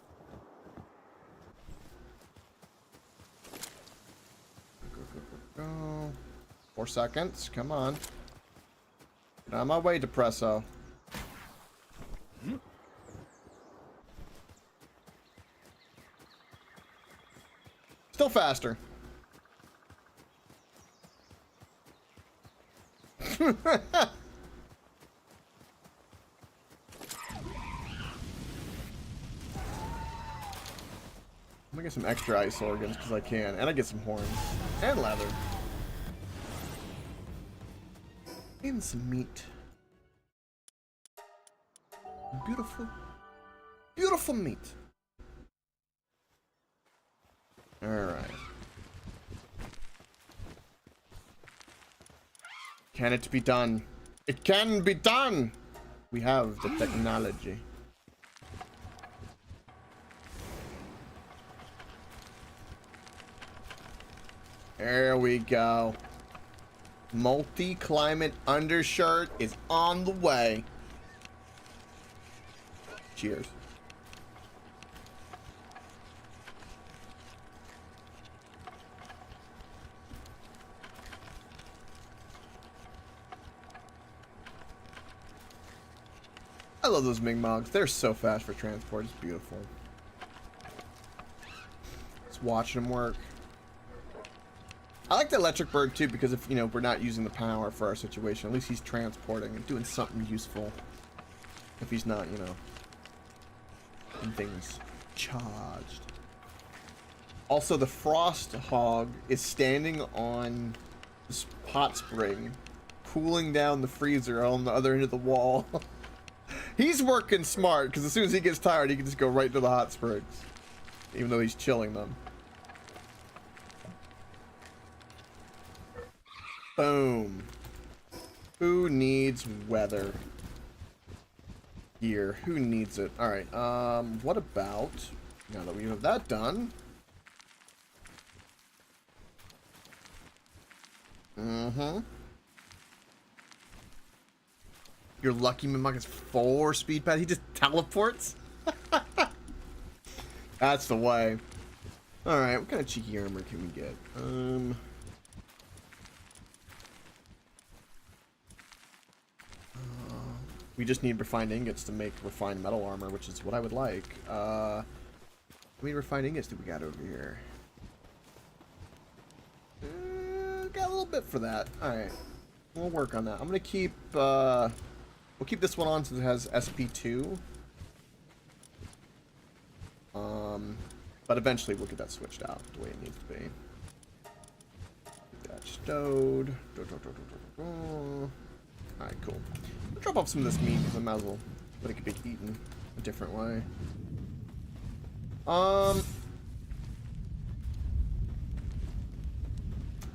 Go. 4 seconds. Come on. Get on my way, Depresso. Still faster. I'm gonna get some extra ice organs because I can, and I get some horns and leather and some meat. Beautiful, beautiful meat. All right. Can it be done? It can be done. We have the technology. There we go. Multi-climate undershirt is on the way. Cheers. I love those Mingmogs. They're so fast for transport. It's beautiful. Just watching them work. I like the electric bird too because if, you know, we're not using the power for our situation, at least he's transporting and doing something useful. If he's not, you know, in things charged. Also, the frost hog is standing on this hot spring, cooling down the freezer on the other end of the wall. He's working smart because as soon as he gets tired, he can just go right to the hot springs, even though he's chilling them. Boom. Who needs weather gear? Who needs it? All right. What about now that we have that done? Mm-hmm. Your lucky Mimok has 4 speed pads. He just teleports. That's the way. All right. What kind of cheeky armor can we get? We just need refined ingots to make refined metal armor, which is what I would like. How many refined ingots do we got over here? Got a little bit for that. All right, we'll work on that. I'm gonna keep. We'll keep this one on since it has SP2. But eventually we'll get that switched out the way it needs to be. Get that stowed. Alright, cool. I'll drop off some of this meat because I might as well, but it could be eaten a different way.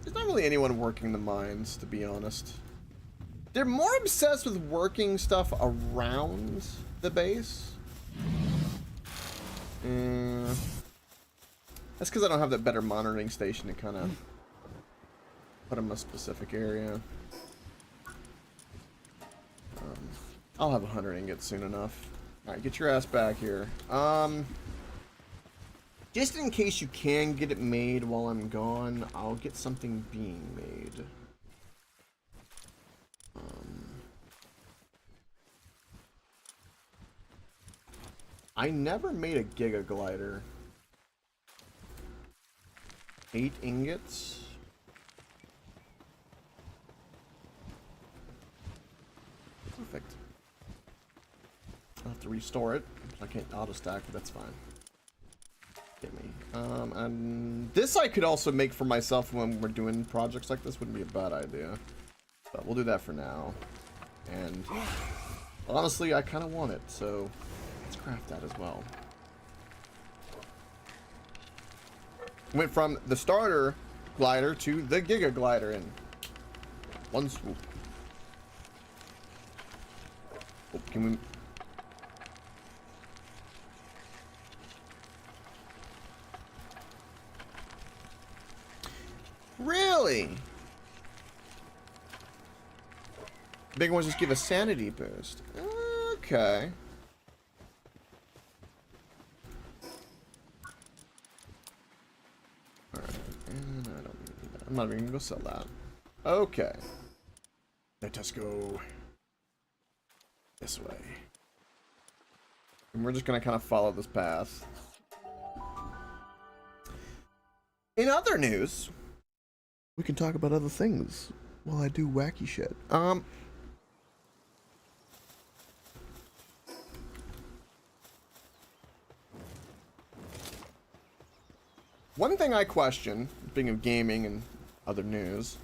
There's not really anyone working the mines, to be honest. They're more obsessed with working stuff around the base. That's because I don't have that better monitoring station to kind of put them in a specific area. I'll have 100 ingots soon enough. Alright, get your ass back here. Just in case you can get it made while I'm gone, I'll get something being made. I never made a Giga Glider. 8 ingots. Perfect. I'll have to restore it. I can't auto stack, but that's fine. Get me. And this I could also make for myself when we're doing projects like this. Wouldn't be a bad idea. But we'll do that for now. And honestly, I kind of want it, so let's craft that as well. Went from the starter glider to the Giga Glider in one swoop. Oh, can we... Really? Big ones just give a sanity boost. Okay. Alright, and I don't need that. I'm not even gonna go sell that. Okay. Let us go this way. And we're just gonna kind of follow this path. In other news, we can talk about other things while I do wacky shit. One thing I question, speaking of gaming and other news,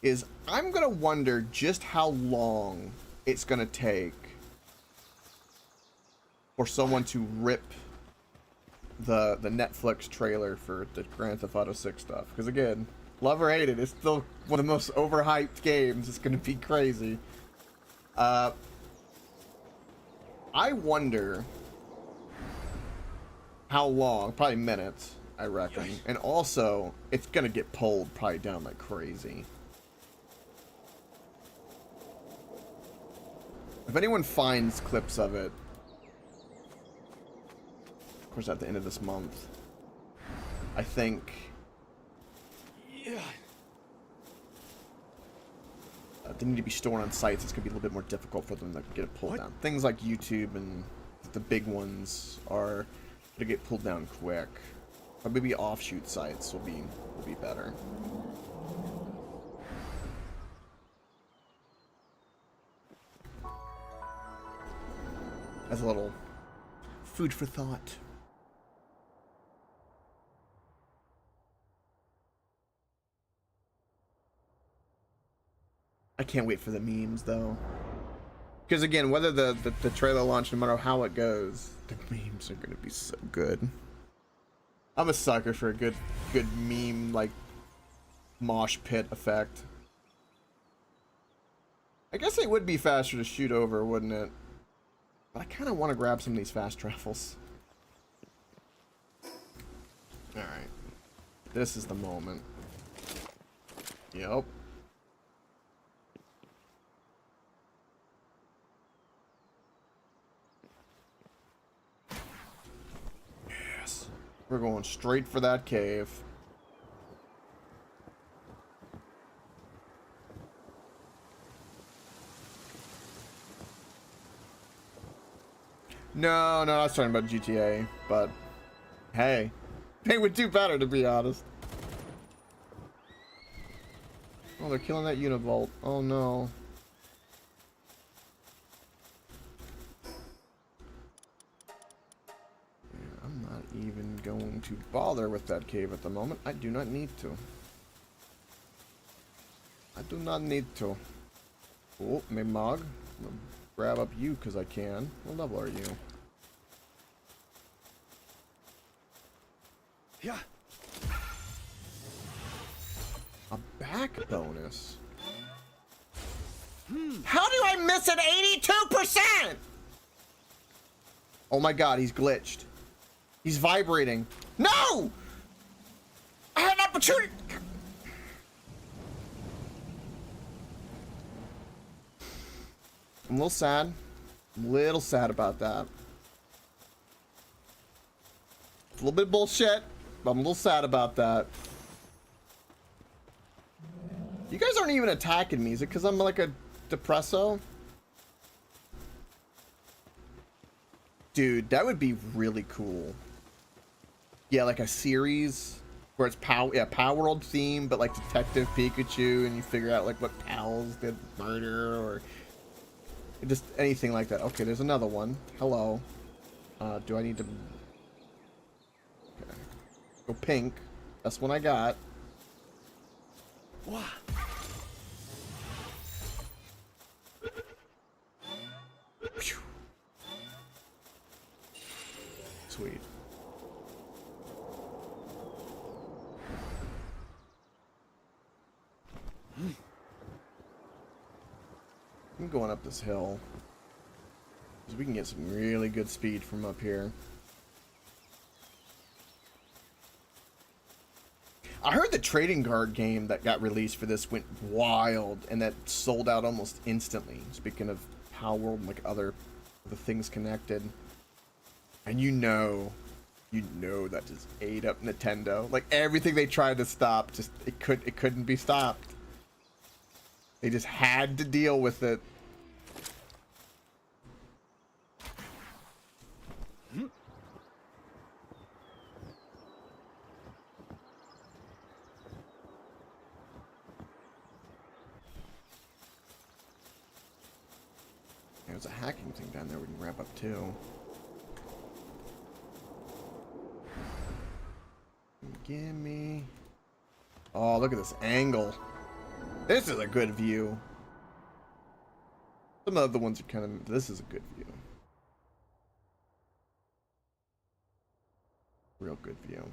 is I'm gonna wonder just how long it's gonna take for someone to rip the Netflix trailer for the Grand Theft Auto 6 stuff. Because again, love or hate it, it's still one of the most overhyped games. It's gonna be crazy. I wonder how long, probably minutes, I reckon. Yes. And also, it's gonna get pulled probably down like crazy. If anyone finds clips of it, of course at the end of this month, I think... Yeah. They need to be stored on sites. It's gonna be a little bit more difficult for them to get it pulled down. Things like YouTube and the big ones are gonna get pulled down quick. Or maybe offshoot sites will be better. As a little food for thought. I can't wait for the memes though. Because again, whether the trailer launch, no matter how it goes, the memes are gonna be so good. I'm a sucker for a good meme, like, mosh pit effect. I guess it would be faster to shoot over, wouldn't it? But I kind of want to grab some of these fast travels. Alright. This is the moment. Yep. We're going straight for that cave. No, I was talking about GTA, but hey, they would do better, to be honest. Oh, they're killing that Univolt. Oh no. Even going to bother with that cave at the moment. I do not need to. I do not need to. Oh, Mimog. I'm gonna grab up you because I can. What level are you? Yeah. A back bonus. How do I miss an 82%? Oh my god, he's glitched. He's vibrating. No! I had an opportunity. I'm a little sad. I'm a little sad about that. a little bit of bullshit. I'm a little sad about that. You guys aren't even attacking me. Is it because I'm like a Depresso? Dude, that would be really cool. Yeah, like a series where it's Palworld theme, but like Detective Pikachu, and you figure out like what pals did murder or just anything like that. Okay, there's another one. Hello. Do I need to... Okay. Go pink. That's one I got. Wow. Sweet. I'm going up this hill because we can get some really good speed from up here. I heard the trading card game that got released for this went wild and that sold out almost instantly. Speaking of Palworld and like other things connected, and you know that just ate up Nintendo. Like everything they tried to stop, just it couldn't be stopped. They just had to deal with it. There's a hacking thing down there we can wrap up too. Gimme. Oh, look at this angle. This is a good view. Some of the ones are kind of... This is a good view. Real good view.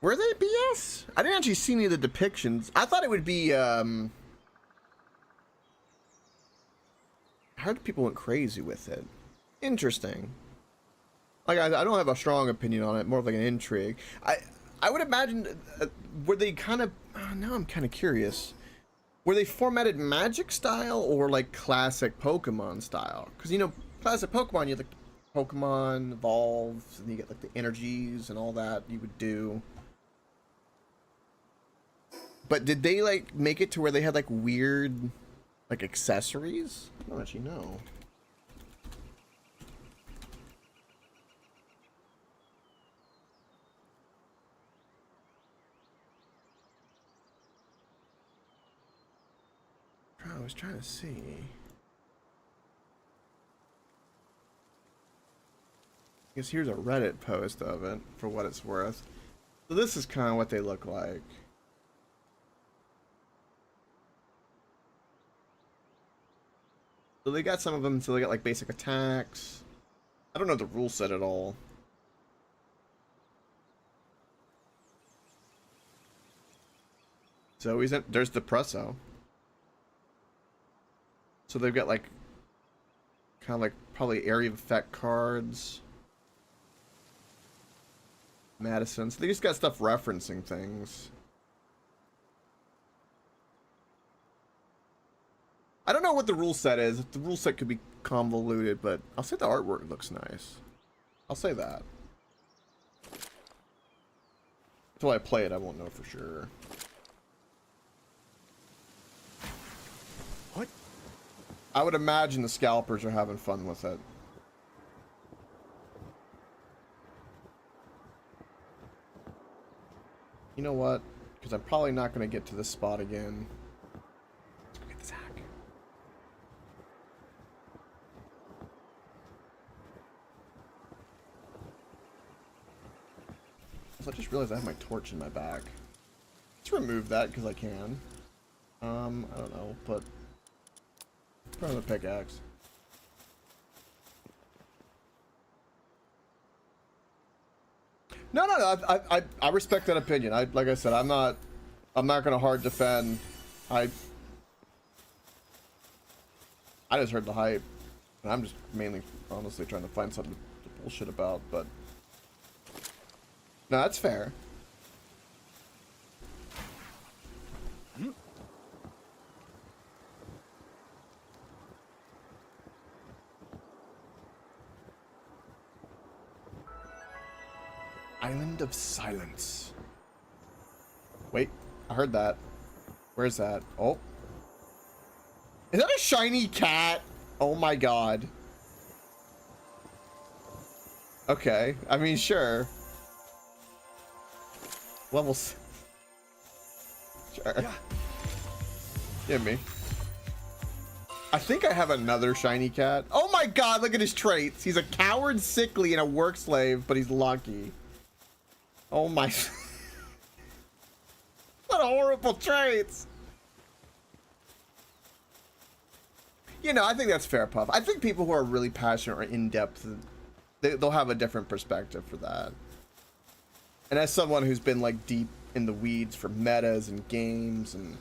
Were they BS? I didn't actually see any of the depictions. I thought it would be, I heard people went crazy with it. Interesting. Like, I don't have a strong opinion on it, more of like an intrigue. I would imagine, were they kind of, now I'm kind of curious. Were they formatted Magic style or like classic Pokemon style? Because, you know, classic Pokemon, you have like Pokemon evolves, and you get like the energies and all that you would do. But did they like make it to where they had like weird like accessories? I don't actually know. I was trying to see. I guess here's a Reddit post of it for what it's worth. So this is kind of what they look like. So they got some of them, so they got like basic attacks. I don't know the rule set at all. So there's Depresso. So they've got like kind of like probably area of effect cards. Madison. So they just got stuff referencing things. I don't know what the rule set is. The rule set could be convoluted, but I'll say the artwork looks nice. I'll say that. Until I play it, I won't know for sure. What? I would imagine the scalpers are having fun with it. You know what? Because I'm probably not going to get to this spot again. Let's go get this hack. I just realized I have my torch in my back. Let's remove that because I can. I don't know, but put on the pickaxe. No, I respect that opinion. Like I said, I'm not gonna hard defend. I just heard the hype, and I'm just mainly, honestly, trying to find something to bullshit about, but... No, that's fair. Island of Silence. Wait, I heard that. Where's that? Oh. Is that a shiny cat? Oh my god. Okay, I mean, sure. Levels. Sure. Yeah. Give me. I think I have another shiny cat. Oh my god, look at his traits. He's a coward, sickly, and a work slave, but he's lucky. Oh my... What horrible traits. You know, I think that's fair, Puff. I think people who are really passionate or in-depth, they'll have a different perspective for that. And as someone who's been like deep in the weeds for metas and games and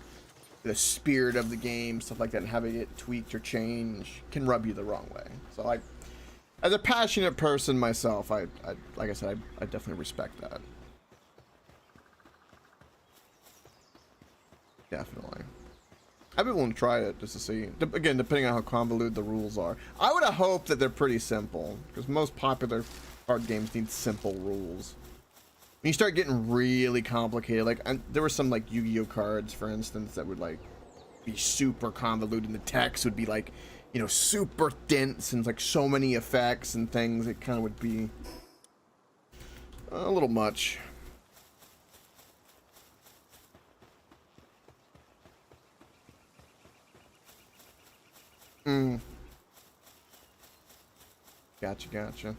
the spirit of the game, stuff like that, and having it tweaked or change can rub you the wrong way. So I, as a passionate person myself, I like I said, I definitely respect that. Definitely. I'd be willing to try it just to see. Again, depending on how convoluted the rules are. I would have hoped that they're pretty simple, because most popular card games need simple rules. When you start getting really complicated, like there were some like Yu-Gi-Oh cards, for instance, that would like be super convoluted, and the text would be like, you know, super dense and like so many effects and things. It kind of would be a little much. Gotcha.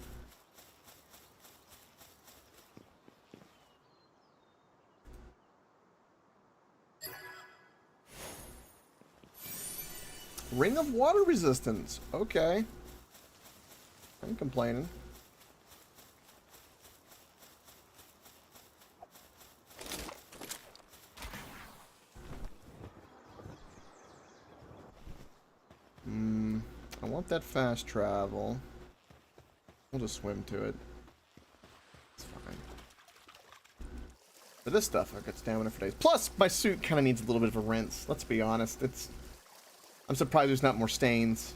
Ring of water resistance. Okay. I ain't complaining. I want that fast travel. We'll just swim to it. It's fine. For this stuff, I've got stamina for days. Plus, my suit kind of needs a little bit of a rinse. Let's be honest. I'm surprised there's not more stains.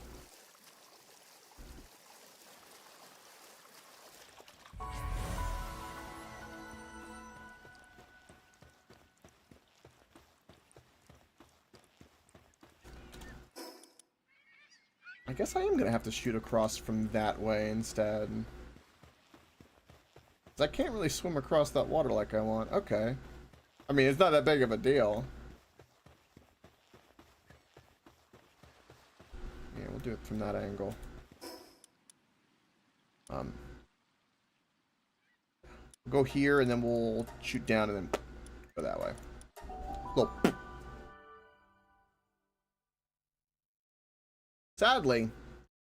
I guess I am gonna have to shoot across from that way instead. 'Cause I can't really swim across that water like I want. Okay. I mean, it's not that big of a deal. Yeah, we'll do it from that angle. Go here and then we'll shoot down and then go that way. Little. Sadly,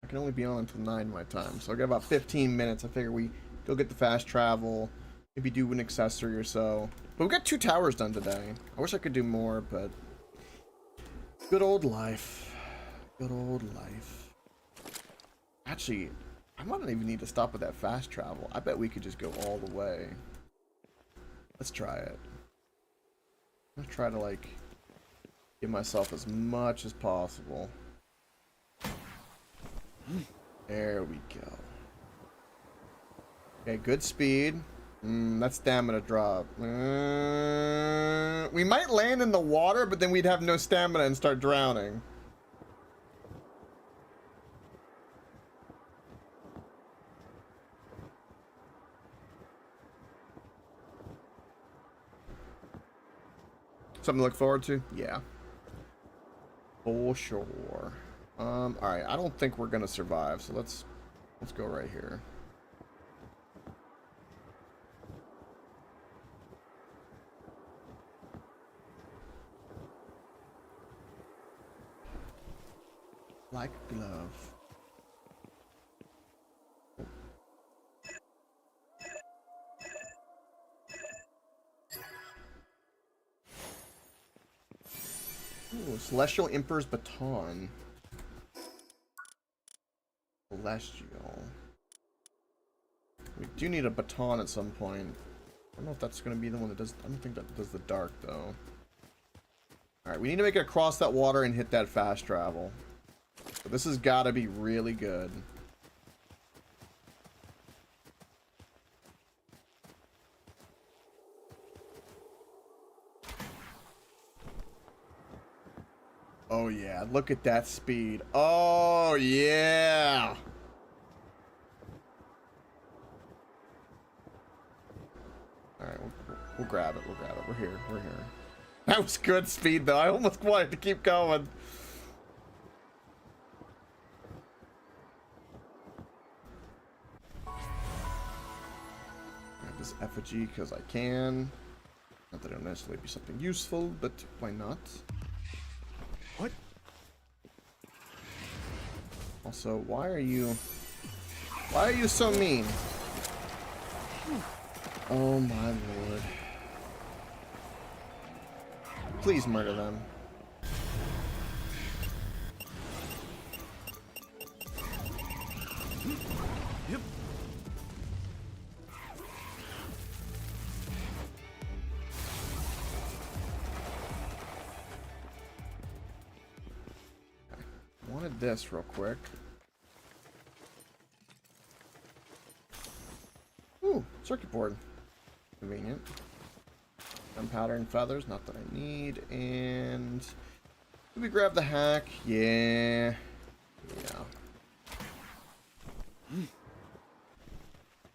I can only be on until 9 my time, so I got about 15 minutes. I figure we go get the fast travel, maybe do an accessory or so. But we got 2 towers done today. I wish I could do more, but good old life. Good old life. Actually, I might not even need to stop with that fast travel. I bet we could just go all the way. Let's try it. I'm gonna try to like give myself as much as possible. There we go. Okay, good speed. That stamina drop. We might land in the water, but then we'd have no stamina and start drowning. Something to look forward to? Yeah. For sure. Alright, I don't think we're gonna survive, so let's go right here. Like a glove. Ooh, Celestial Emperor's Baton. Celestial. We do need a baton at some point. I don't know if that's going to be the one that does... I don't think that does the dark, though. Alright, we need to make it across that water and hit that fast travel. So this has got to be really good. Oh, yeah. Look at that speed. Oh, yeah. Alright, we'll grab it. We'll grab it. We're here. We're here. That was good speed, though. I almost wanted to keep going. Grab this effigy because I can. Not that it'll necessarily be something useful, but why not? What? Also, why are you so mean? Oh my lord. Please murder them. Yep. Wanted this real quick. Ooh, circuit board. Convenient. Gunpowder and feathers, not that I need. And did we grab the hack? Yeah. Yeah.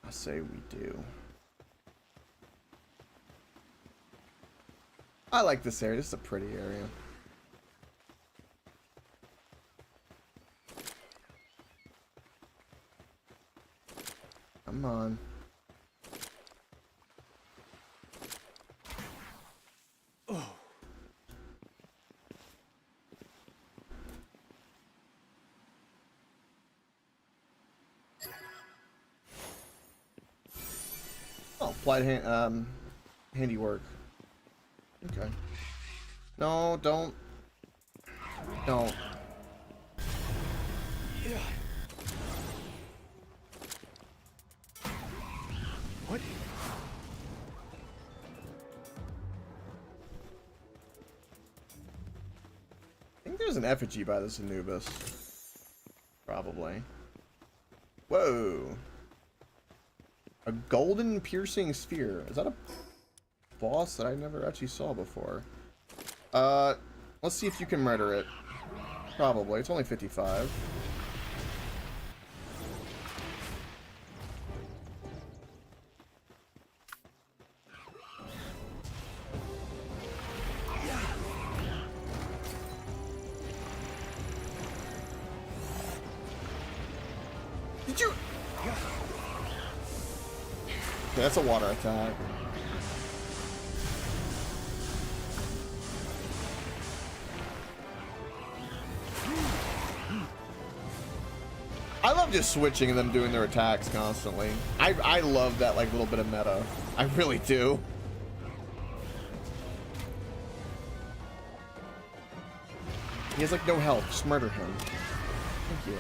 I say we do. I like this area. This is a pretty area. Come on. Oh. Oh, applied handiwork. Okay. No, don't. Don't. Yeah. What? I think there's an effigy by this Anubis. Probably. Whoa. A golden piercing sphere. Is that a boss that I never actually saw before? Let's see if you can murder it. Probably. It's only 55. Did you? Okay, that's a water attack. I love just switching and them doing their attacks constantly. I love that like little bit of meta. I really do. He has like no health. Just murder him. Thank you.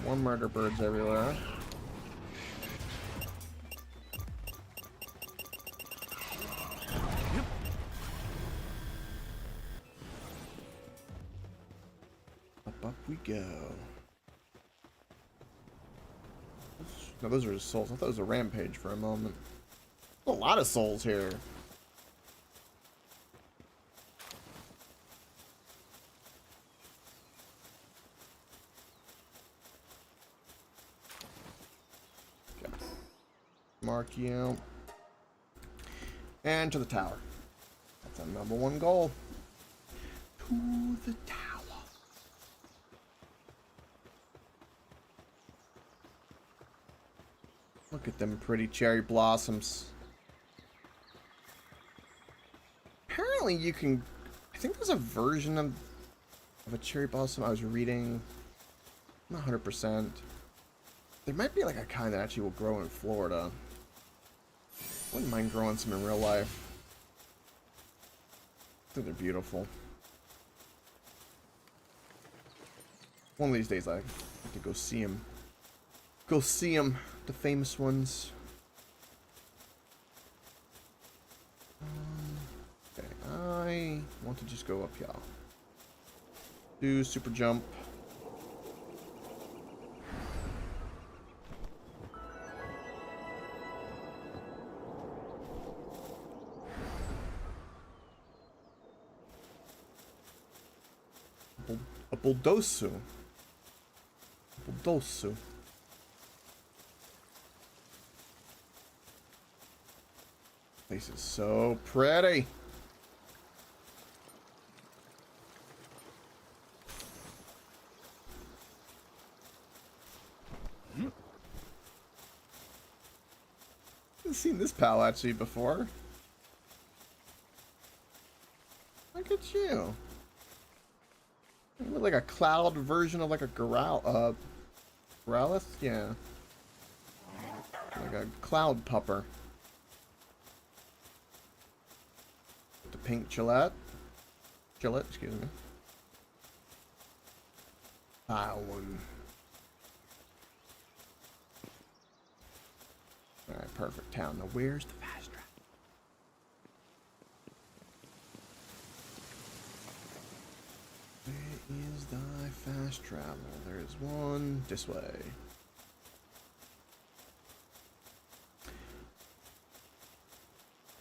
More murder birds everywhere. Yep. Up we go. No, those are his souls. I thought it was a rampage for a moment. A lot of souls here. Okay. Mark you out. And to the tower. That's our number one goal. To the tower. Look at them pretty cherry blossoms. Apparently you can... I think there's a version of a cherry blossom I was reading. I'm not 100%. There might be like a kind that actually will grow in Florida. Wouldn't mind growing some in real life. think they're beautiful. One of these days I have to go see them. Go see them, the famous ones. Okay, I want to just go up here. Do super jump. A bulldozer. Bulldozer. This is so pretty. I've seen this pal actually before. Look at you. You look like a cloud version of like a Growlithe? Yeah. Like a cloud pupper. The pink Gillette, excuse me. One. Alright, perfect town. Now where's the fast travel? Where is thy fast travel? There is one this way.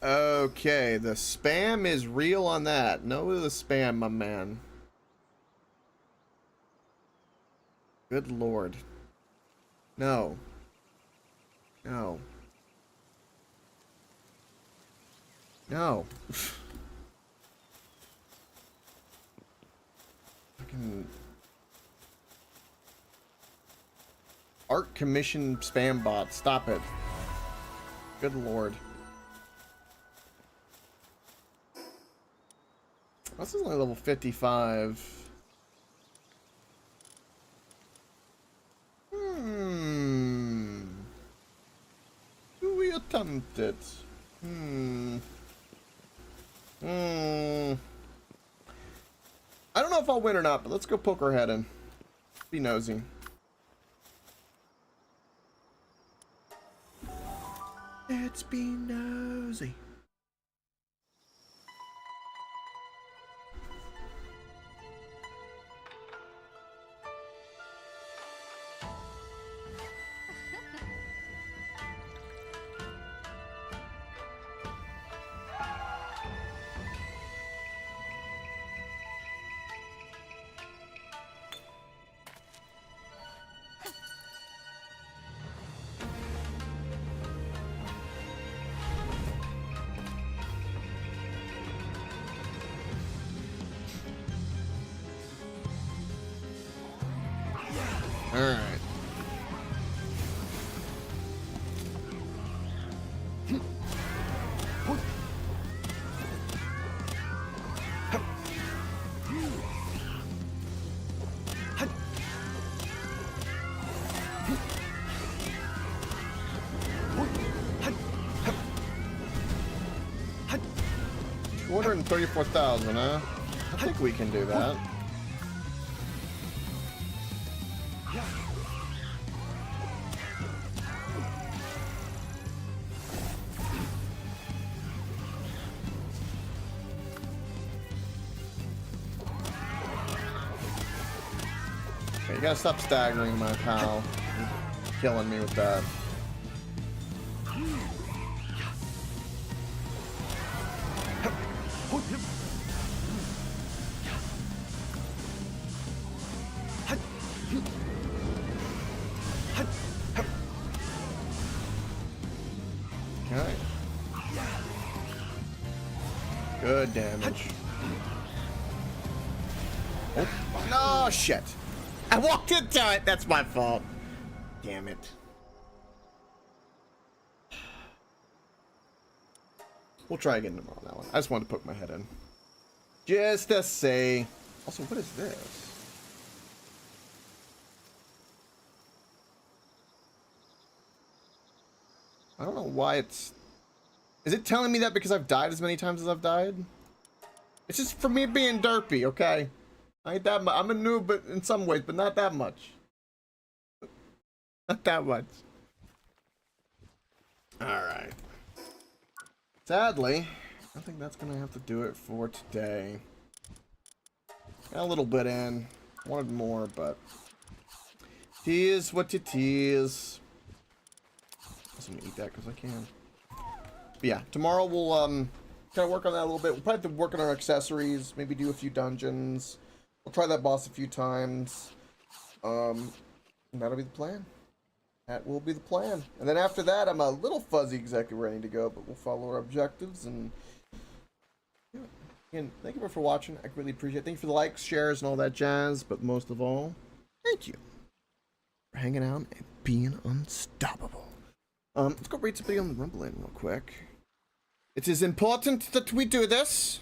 Okay, the spam is real on that. No the spam, my man. Good lord. No. No. No. Fucking art commission spam bot. Stop it. Good lord. This is only level 55. Do we attempt it? I don't know if I'll win or not, but let's go poke our head in. Be nosy. Let's be nosy. Alright. $234,000, huh? I think we can do that. Okay, you gotta stop staggering, my pal. You're killing me with that. Okay. Good damage. Oh, no, shit. I walked into it. That's my fault. Damn it. We'll try again tomorrow on that one. I just wanted to poke my head in. Just to say. Also, what is this? I don't know why it's... Is it telling me that because I've died as many times as I've died? It's just for me being derpy, okay? I ain't that much. I'm a noob, but in some ways, but not that much. Not that much. Alright. Sadly, I think that's gonna have to do it for today. Got a little bit in. Wanted more, but it is what it is. I'm gonna eat that because I can. But yeah, tomorrow we'll kind of work on that a little bit. We'll probably have to work on our accessories, maybe do a few dungeons. We'll try that boss a few times. And that'll be the plan. That will be the plan. And then after that, I'm a little fuzzy exactly where I need to go, but we'll follow our objectives. And yeah. Again, thank you for watching. I really appreciate it. Thank you for the likes, shares, and all that jazz. But most of all, thank you for hanging out and being unstoppable. Let's go rate somebody on the Rumble in real quick. It is important that we do this.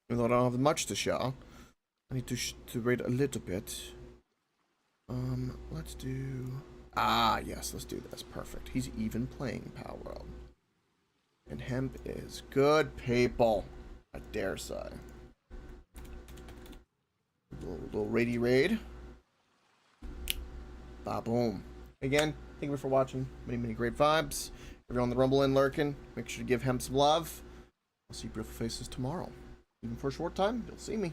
Even though I don't have much to show, I need to rate a little bit. Let's do... Ah, yes, let's do this. Perfect. He's even playing Palworld. And Hemp is good people. I dare say. Little raidy raid. Ba-boom. Again, thank you for watching. Many great vibes. Everyone on the Rumble in lurking, make sure to give Hemp some love. I'll see you beautiful faces tomorrow. Even for a short time, you'll see me.